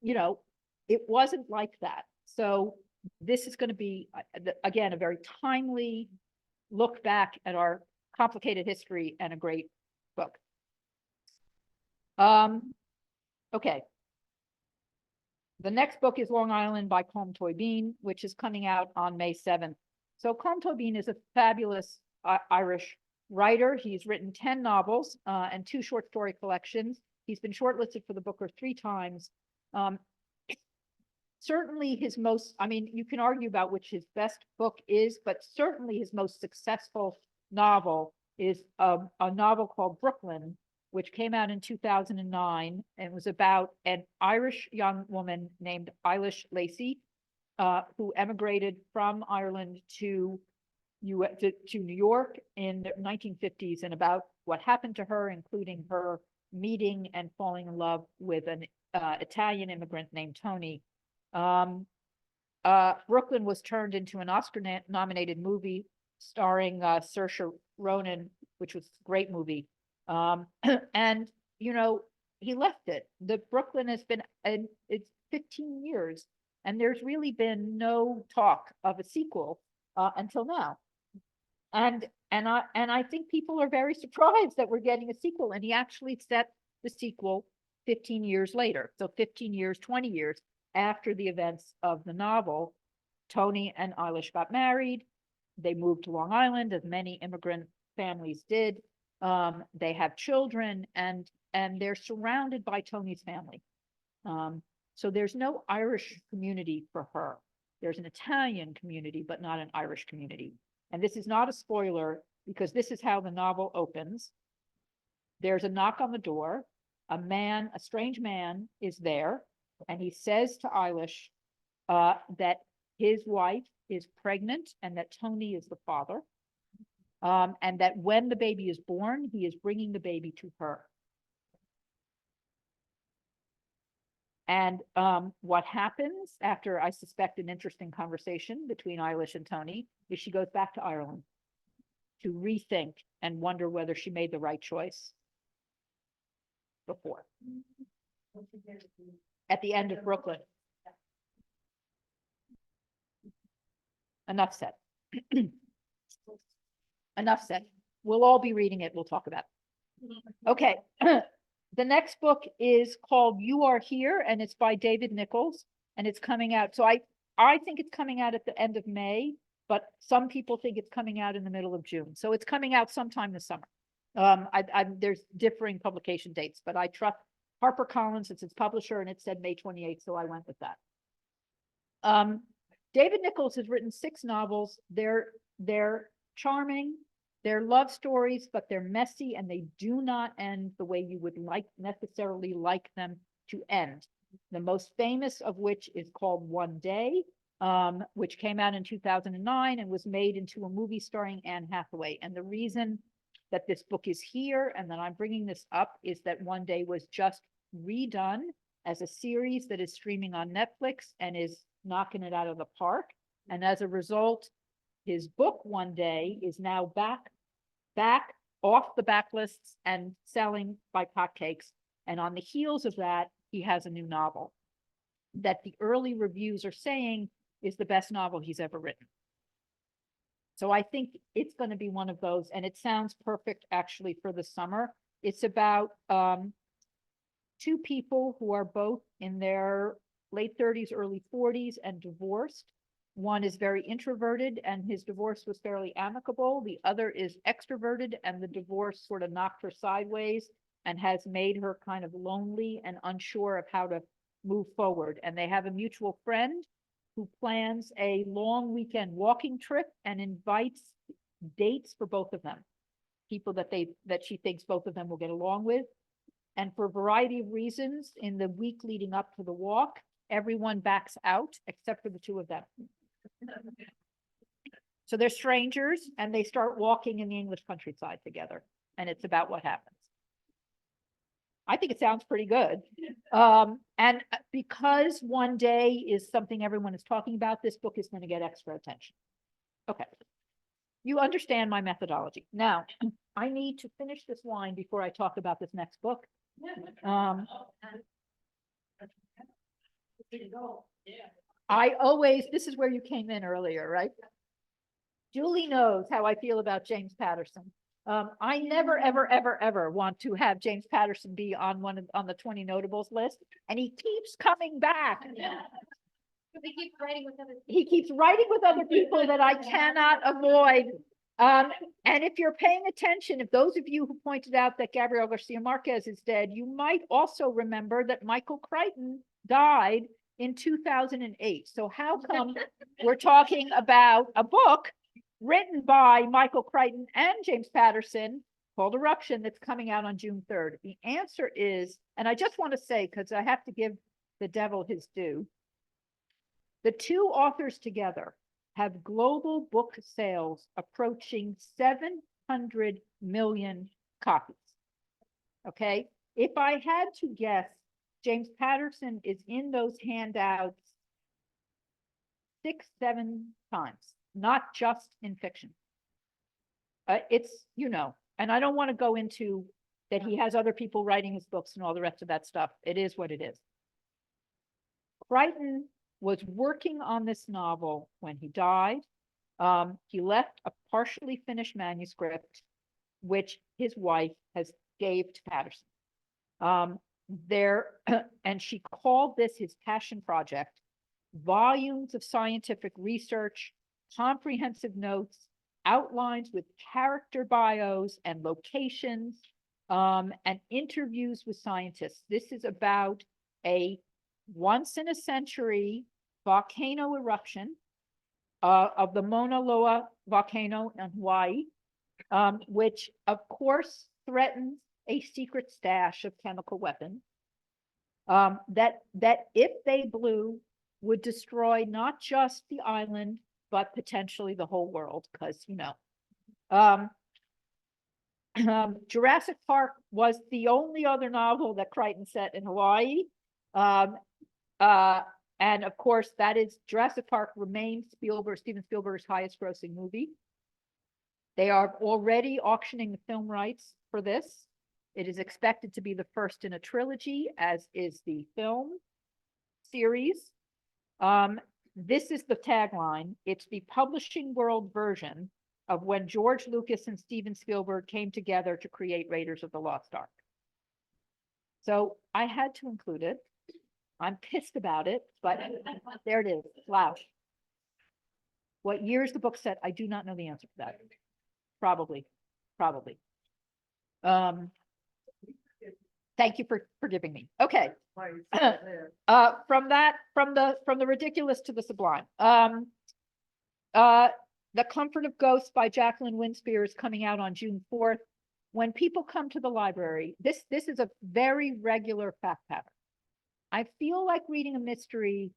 you know, it wasn't like that. So this is going to be, again, a very timely look back at our complicated history and a great book. Okay. The next book is Long Island by Colm Tóibín, which is coming out on May 7th. So Colm Tóibín is a fabulous Irish writer. He's written 10 novels and 2 short story collections. He's been shortlisted for the Booker 3 times. Certainly his most, I mean, you can argue about which his best book is, but certainly his most successful novel is a novel called Brooklyn, which came out in 2009 and was about an Irish young woman named Eilish Lacey, who emigrated from Ireland to New York in the 1950s, and about what happened to her, including her meeting and falling in love with an Italian immigrant named Tony. Brooklyn was turned into an Oscar-nominated movie starring Saoirse Ronan, which was a great movie. And, you know, he left it. The Brooklyn has been, it's 15 years, and there's really been no talk of a sequel until now. And I think people are very surprised that we're getting a sequel. And he actually set the sequel 15 years later. So 15 years, 20 years after the events of the novel. Tony and Eilish got married. They moved to Long Island, as many immigrant families did. They have children, and they're surrounded by Tony's family. So there's no Irish community for her. There's an Italian community, but not an Irish community. And this is not a spoiler, because this is how the novel opens. There's a knock on the door. A strange man is there, and he says to Eilish that his wife is pregnant and that Tony is the father. And that when the baby is born, he is bringing the baby to her. And what happens after, I suspect, an interesting conversation between Eilish and Tony, is she goes back to Ireland to rethink and wonder whether she made the right choice before. At the end of Brooklyn. Enough said. Enough said. We'll all be reading it. We'll talk about it. Okay. The next book is called You Are Here, and it's by David Nichols, and it's coming out. So I think it's coming out at the end of May, but some people think it's coming out in the middle of June. So it's coming out sometime this summer. There's differing publication dates, but I trust HarperCollins, it's its publisher, and it said May 28th, so I went with that. David Nichols has written 6 novels. They're charming. They're love stories, but they're messy, and they do not end the way you would necessarily like them to end. The most famous of which is called One Day, which came out in 2009 and was made into a movie starring Anne Hathaway. And the reason that this book is here and that I'm bringing this up is that One Day was just redone as a series that is streaming on Netflix and is knocking it out of the park. And as a result, his book One Day is now back off the backlists and selling like hotcakes. And on the heels of that, he has a new novel that the early reviews are saying is the best novel he's ever written. So I think it's going to be one of those, and it sounds perfect actually for the summer. It's about 2 people who are both in their late 30s, early 40s and divorced. One is very introverted and his divorce was fairly amicable. The other is extroverted and the divorce sort of knocked her sideways and has made her kind of lonely and unsure of how to move forward. And they have a mutual friend who plans a long weekend walking trip and invites dates for both of them, people that she thinks both of them will get along with. And for a variety of reasons, in the week leading up to the walk, everyone backs out except for the 2 of them. So they're strangers and they start walking in the English countryside together. And it's about what happens. I think it sounds pretty good. And because one day is something everyone is talking about, this book is going to get extra attention. Okay. You understand my methodology. Now, I need to finish this wine before I talk about this next book. Um, this is where you came in earlier, right? Julie knows how I feel about James Patterson. I never, ever, ever, ever want to have James Patterson be on on the 20 notables list, and he keeps coming back. He keeps writing with other. He keeps writing with other people that I cannot avoid. And if you're paying attention, if those of you who pointed out that Gabriel Garcia Marquez is dead, you might also remember that Michael Crichton died in 2008. So how come we're talking about a book written by Michael Crichton and James Patterson called Eruption that's coming out on June 3rd? The answer is, and I just want to say, because I have to give the devil his due, the two authors together have global book sales approaching 700 million copies. Okay, if I had to guess, James Patterson is in those handouts 6, 7 times, not just in fiction. It's, and I don't want to go into that he has other people writing his books and all the rest of that stuff. It is what it is. Crichton was working on this novel when he died. He left a partially finished manuscript, which his wife has gave to Patterson. And she called this his passion project. Volumes of scientific research, comprehensive notes, outlines with character bios and locations, and interviews with scientists. This is about a once in a century volcano eruption of the Mauna Loa volcano in Hawaii, which of course threatens a secret stash of chemical weapons that if they blew would destroy not just the island, but potentially the whole world, because, Jurassic Park was the only other novel that Crichton set in Hawaii. And of course, that is Jurassic Park remains Steven Spielberg's highest grossing movie. They are already auctioning the film rights for this. It is expected to be the first in a trilogy, as is the film series. This is the tagline. It's the publishing world version of when George Lucas and Steven Spielberg came together to create Raiders of the Lost Ark. So I had to include it. I'm pissed about it, but there it is. Wow. What year is the book set? I do not know the answer to that. Probably. Thank you for forgiving me. Okay. From the ridiculous to the sublime. The Comfort of Ghosts by Jacqueline Winspear is coming out on June 4th. When people come to the library, this is a very regular fact pattern. I feel like reading a mystery,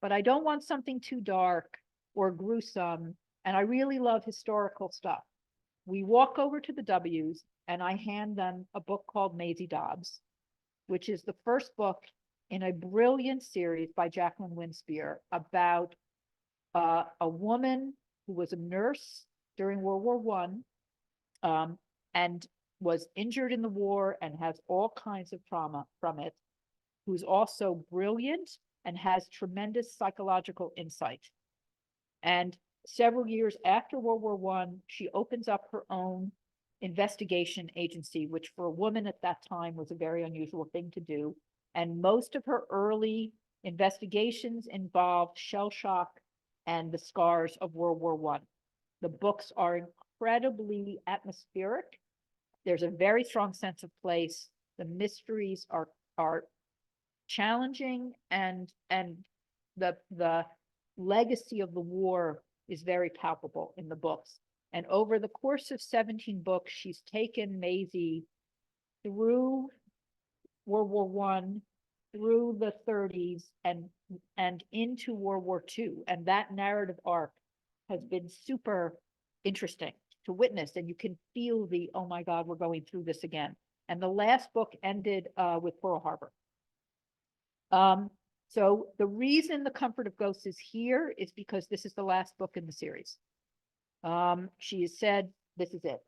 but I don't want something too dark or gruesome. And I really love historical stuff. We walk over to the W's and I hand them a book called Maisie Dobbs, which is the first book in a brilliant series by Jacqueline Winspear about a woman who was a nurse during World War I and was injured in the war and has all kinds of trauma from it, who's also brilliant and has tremendous psychological insight. And several years after World War I, she opens up her own investigation agency, which for a woman at that time was a very unusual thing to do. And most of her early investigations involved shell shock and the scars of World War I. The books are incredibly atmospheric. There's a very strong sense of place. The mysteries are challenging, and the legacy of the war is very palpable in the books. And over the course of 17 books, she's taken Maisie through World War I, through the 30s, and into World War II. And that narrative arc has been super interesting to witness. And you can feel the, oh my God, we're going through this again. And the last book ended with Pearl Harbor. So the reason The Comfort of Ghosts is here is because this is the last book in the series. She has said, this is it.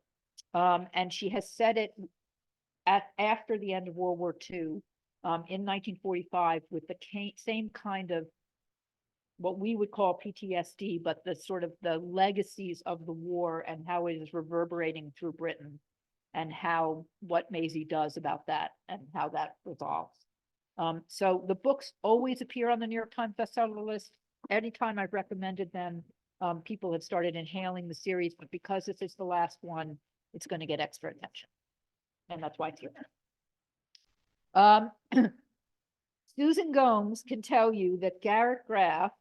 And she has said it after the end of World War II, in 1945, with the same kind of what we would call PTSD, but the sort of the legacies of the war and how it is reverberating through Britain, and how what Maisie does about that and how that resolves. So the books always appear on the New York Times bestseller list. Anytime I've recommended them, people have started inhaling the series, but because this is the last one, it's going to get extra attention. And that's why it's here. Susan Gomes can tell you that Garrett Graff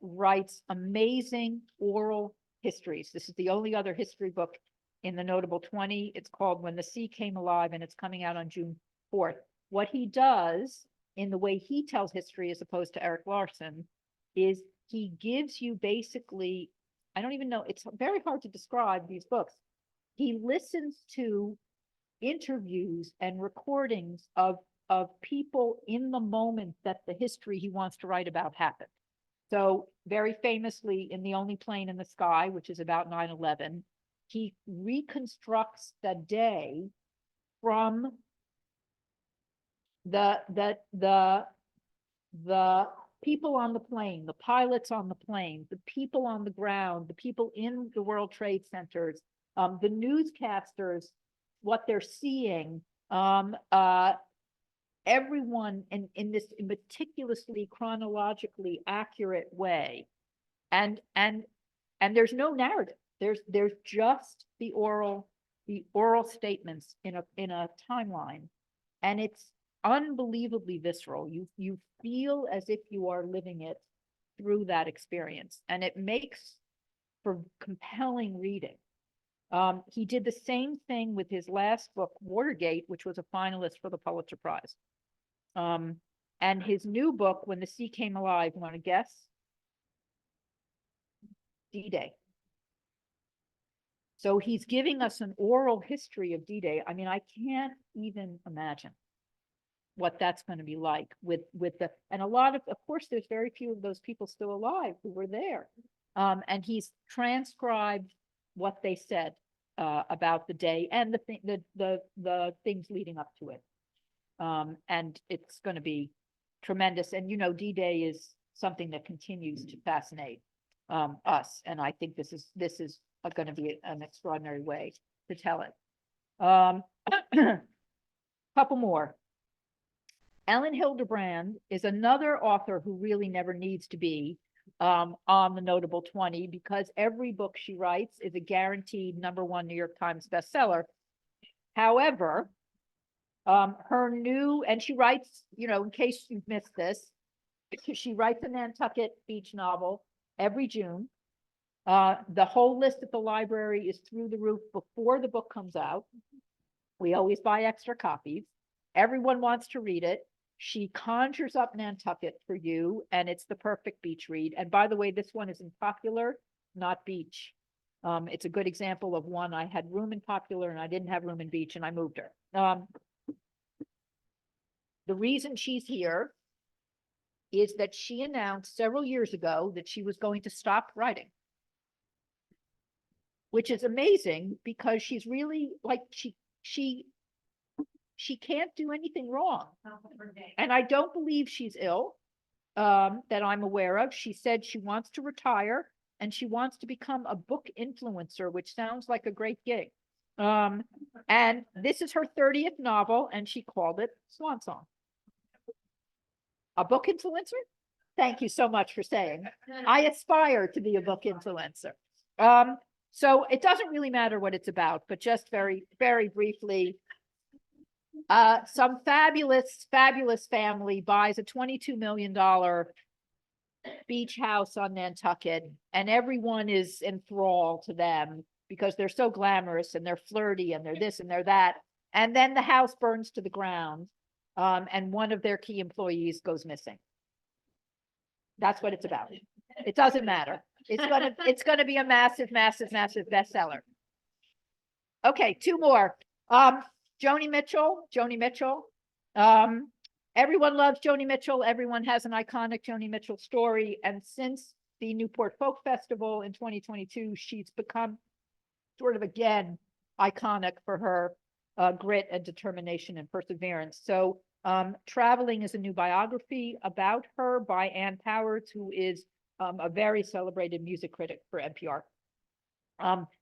writes amazing oral histories. This is the only other history book in the Notable 20. It's called When the Sea Came Alive, and it's coming out on June 4th. What he does in the way he tells history, as opposed to Eric Larson, is he gives you basically, I don't even know, it's very hard to describe these books. He listens to interviews and recordings of people in the moment that the history he wants to write about happened. So very famously in The Only Plane in the Sky, which is about 9/11, he reconstructs the day from the people on the plane, the pilots on the plane, the people on the ground, the people in the World Trade Centers, the newscasters, what they're seeing, everyone in this meticulously chronologically accurate way. And there's no narrative. There's just the oral statements in a timeline. And it's unbelievably visceral. You feel as if you are living it through that experience, and it makes for compelling reading. He did the same thing with his last book, Watergate, which was a finalist for the Pulitzer Prize. And his new book, When the Sea Came Alive, you want to guess? D-Day. So he's giving us an oral history of D-Day. I mean, I can't even imagine what that's going to be like with and a lot of course, there's very few of those people still alive who were there. And he's transcribed what they said about the day and the things leading up to it. And it's going to be tremendous. And, you know, D-Day is something that continues to fascinate us. And I think this is going to be an extraordinary way to tell it. Couple more. Ellen Hilderbrand is another author who really never needs to be on the Notable 20, because every book she writes is a guaranteed #1 New York Times bestseller. However, her new, and she writes, you know, in case you've missed this, she writes a Nantucket Beach novel every June. The whole list at the library is through the roof before the book comes out. We always buy extra copies. Everyone wants to read it. She conjures up Nantucket for you, and it's the perfect beach read. And by the way, this one is in Popular, not Beach. It's a good example of one. I had room in Popular and I didn't have room in Beach, and I moved her. The reason she's here is that she announced several years ago that she was going to stop writing, which is amazing because she's really like, she can't do anything wrong. And I don't believe she's ill, that I'm aware of. She said she wants to retire and she wants to become a book influencer, which sounds like a great gig. And this is her 30th novel, and she called it Swan Song. A book influencer? Thank you so much for saying. I aspire to be a book influencer. So it doesn't really matter what it's about, but just very, very briefly, some fabulous family buys a $22 million beach house on Nantucket, and everyone is enthralled to them because they're so glamorous and they're flirty and they're this and they're that. And then the house burns to the ground, and one of their key employees goes missing. That's what it's about. It doesn't matter. It's gonna be a massive bestseller. Okay, two more. Joni Mitchell. Everyone loves Joni Mitchell. Everyone has an iconic Joni Mitchell story. And since the Newport Folk Festival in 2022, she's become sort of again iconic for her grit and determination and perseverance. So Traveling is a new biography about her by Ann Powers, who is a very celebrated music critic for NPR.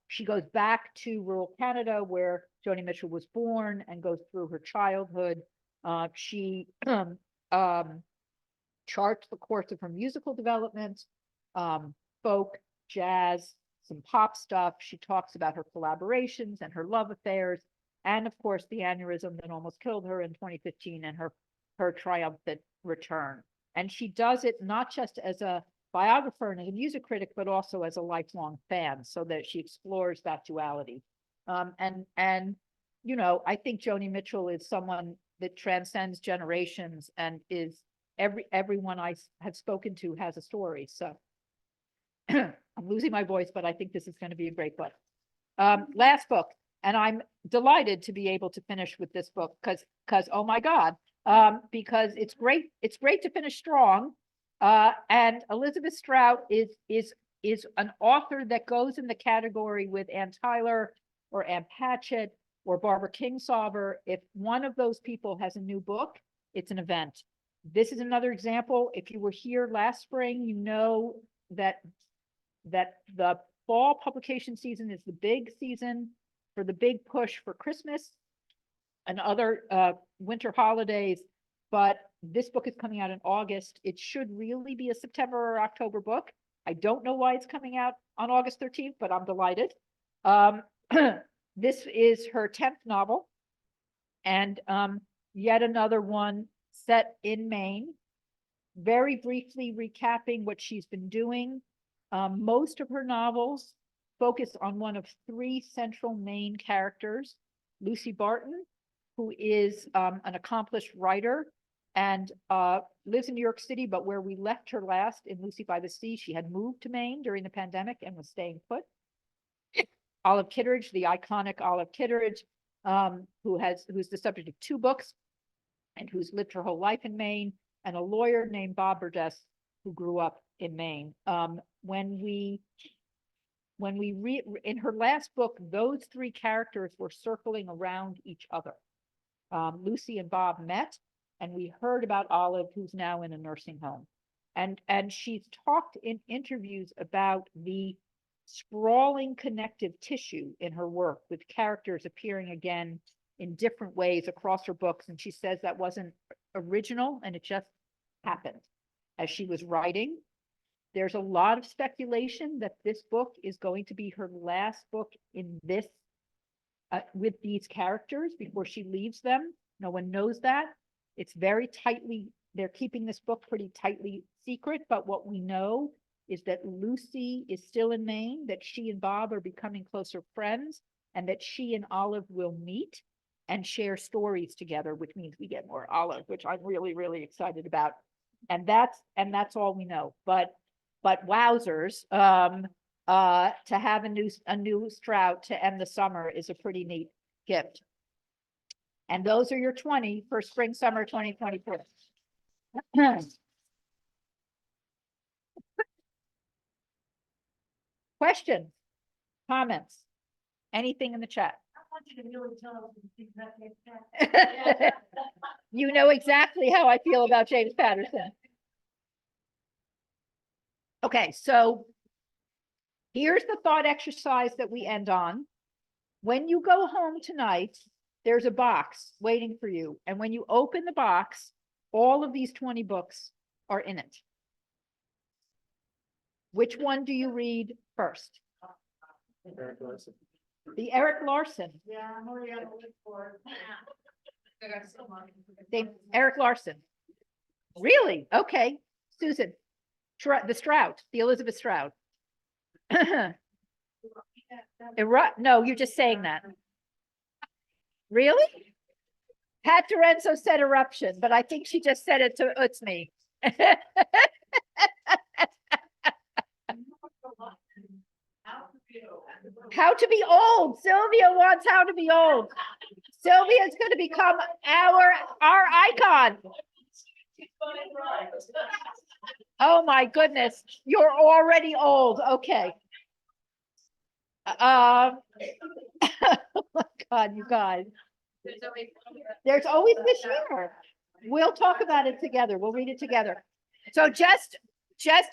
She goes back to rural Canada where Joni Mitchell was born and goes through her childhood. She charts the course of her musical development, folk, jazz, some pop stuff. She talks about her collaborations and her love affairs, and of course the aneurysm that almost killed her in 2015 and her triumphant return. And she does it not just as a biographer and as a music critic, but also as a lifelong fan, so that she explores that duality. And you know, I think Joni Mitchell is someone that transcends generations and is everyone I have spoken to has a story. So I'm losing my voice, but I think this is going to be a great book. Last book, and I'm delighted to be able to finish with this book because oh my God, because it's great to finish strong. And Elizabeth Strout is an author that goes in the category with Ann Tyler or Ann Patchett or Barbara Kingsolver. If one of those people has a new book, it's an event. This is another example. If you were here last spring, you know that the fall publication season is the big season for the big push for Christmas and other winter holidays. But this book is coming out in August. It should really be a September or October book. I don't know why it's coming out on August 13th, but I'm delighted. This is her 10th novel, and yet another one set in Maine. Very briefly recapping what she's been doing. Most of her novels focus on one of three central Maine characters: Lucy Barton, who is an accomplished writer and lives in New York City, but where we left her last in Lucy by the Sea, she had moved to Maine during the pandemic and was staying put. Olive Kitteridge, the iconic Olive Kitteridge, who's the subject of 2 books and who's lived her whole life in Maine, and a lawyer named Bob Burdess, who grew up in Maine. In her last book, those 3 characters were circling around each other. Lucy and Bob met, and we heard about Olive, who's now in a nursing home. And she's talked in interviews about the sprawling connective tissue in her work, with characters appearing again in different ways across her books. And she says that wasn't original, and it just happened as she was writing. There's a lot of speculation that this book is going to be her last book in this with these characters before she leaves them. No one knows that. It's very tightly, they're keeping this book pretty tightly secret, but what we know is that Lucy is still in Maine, that she and Bob are becoming closer friends, and that she and Olive will meet and share stories together, which means we get more Olive, which I'm really, really excited about. And that's all we know. But wowzers, to have a new Strout to end the summer is a pretty neat gift. And those are your 20 for spring, summer 2024. Questions, comments, anything in the chat? I want you to really tell us the things that make sense. You know exactly how I feel about James Patterson. Okay, so here's the thought exercise that we end on. When you go home tonight, there's a box waiting for you. And when you open the box, all of these 20 books are in it. Which one do you read first? Eric Larson. The Eric Larson. Yeah, I'm already on the list for it. Eric Larson. Really? Okay. Susan. The Strout, the Elizabeth Strout. No, you're just saying that. Really? Pat Dorenzo said eruption, but I think she just said it to Utsme. How to be old. Sylvia wants How to Be Old. Sylvia's gonna become our icon. Oh, my goodness, you're already old, okay. Oh my God, you guys, There's always. there's always this year. We'll talk about it together, we'll read it together. So just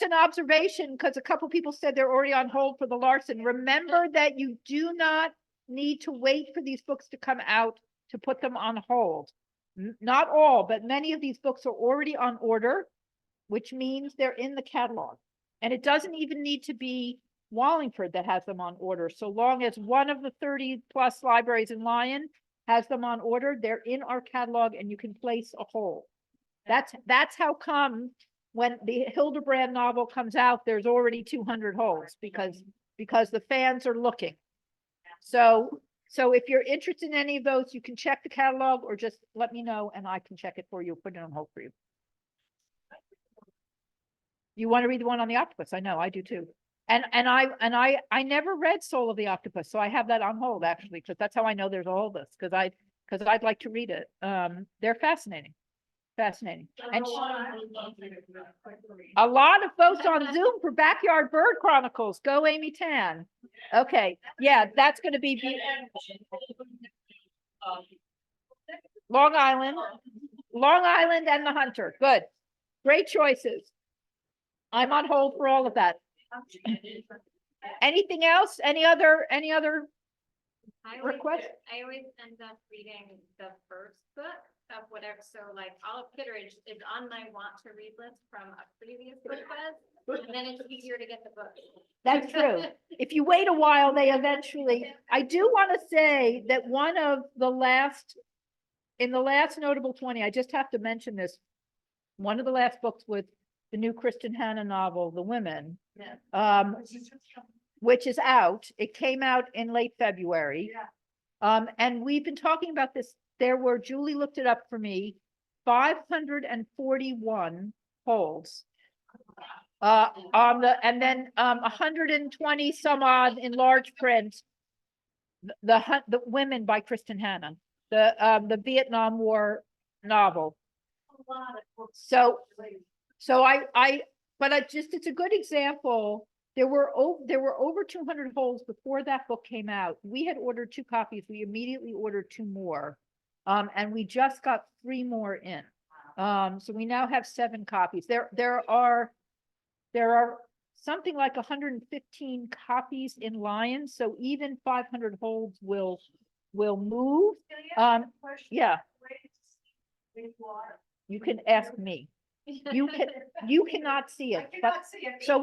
an observation, because a couple people said they're already on hold for the Larson. Remember that you do not need to wait for these books to come out to put them on hold. Not all, but many of these books are already on order, which means they're in the catalog. And it doesn't even need to be Wallingford that has them on order. So long as one of the 30 plus libraries in Lyon has them on order, they're in our catalog and you can place a hold. That's how come when the Hildebrand novel comes out, there's already 200 holds because the fans are looking. So if you're interested in any of those, you can check the catalog or just let me know and I can check it for you, put it on hold for you. You want to read the one on the octopus? I know, I do too. And I never read Soul of the Octopus, so I have that on hold actually, because that's how I know there's a hold list, because I'd like to read it. They're fascinating. Fascinating. And a lot of folks on Zoom for Backyard Bird Chronicles. Go Amy Tan. Okay, yeah, that's gonna be Long Island and The Hunter. Good. Great choices. I'm on hold for all of that. Anything else? Any other request? I always end up reading the first book of whatever, so like Olive Kitteridge is on my want to read list from a previous book buzz, and then it's easier to get the book. That's true. If you wait a while, they eventually, I do want to say that in the last notable 20, I just have to mention this. One of the last books was the new Kristen Hanna novel, The Women, which is out. It came out in late February. And we've been talking about this. There were, Julie looked it up for me, 541 holds. And then 120 some odd in large print. The Women by Kristen Hanna, the Vietnam War novel. It's a good example. There were over 200 holds before that book came out. We had ordered 2 copies. We immediately ordered 2 more. And we just got 3 more in. So we now have 7 copies. There are something like 115 copies in Lyon. So even 500 holds will move. Yeah. You can ask me. You cannot see it, but so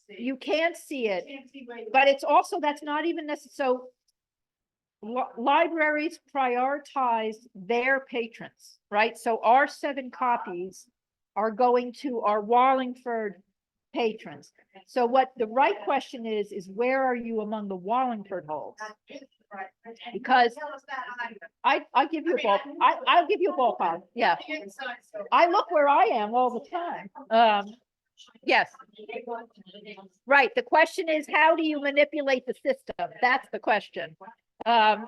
you can't see it, but it's also, that's not even necessary. So libraries prioritize their patrons, right? So our 7 copies are going to our Wallingford patrons. So what the right question is where are you among the Wallingford holds? Because I'll give you a ball. I'll give you a ballpark. Yeah. I look where I am all the time. Yes. Right. The question is, how do you manipulate the system? That's the question. And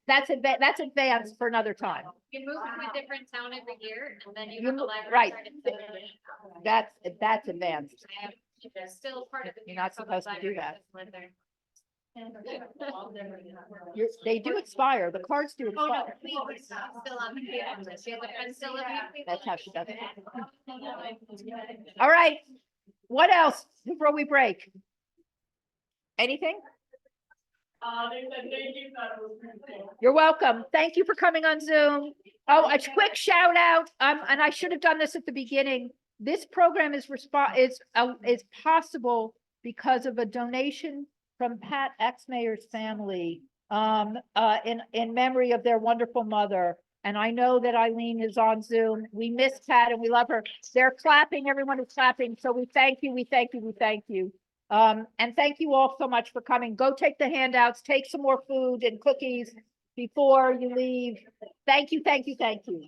that's advanced for another time. You move to a different town every year, and then you You have the move- library. right. card. That's advanced. I am still part of the. You're not Public supposed to do Library, that. just live there. They do expire. The cards do Oh, no, expire. please, I'm still on the payment list. You have a friend still living in That's how she does it. Cleveland? All right. What else before we break? Anything? You're welcome. Thank you for coming on Zoom. Oh, a quick shout out. And I should have done this at the beginning. This program is possible because of a donation from Pat Exmayer's family, in memory of their wonderful mother. And I know that Eileen is on Zoom. We miss Pat and we love her. They're clapping. Everyone is clapping. So we thank you. We thank you. We thank you. And thank you all so much for coming. Go take the handouts, take some more food and cookies before you leave. Thank you, thank you, thank you.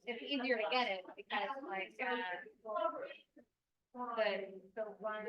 It's easier to get it because like, the one.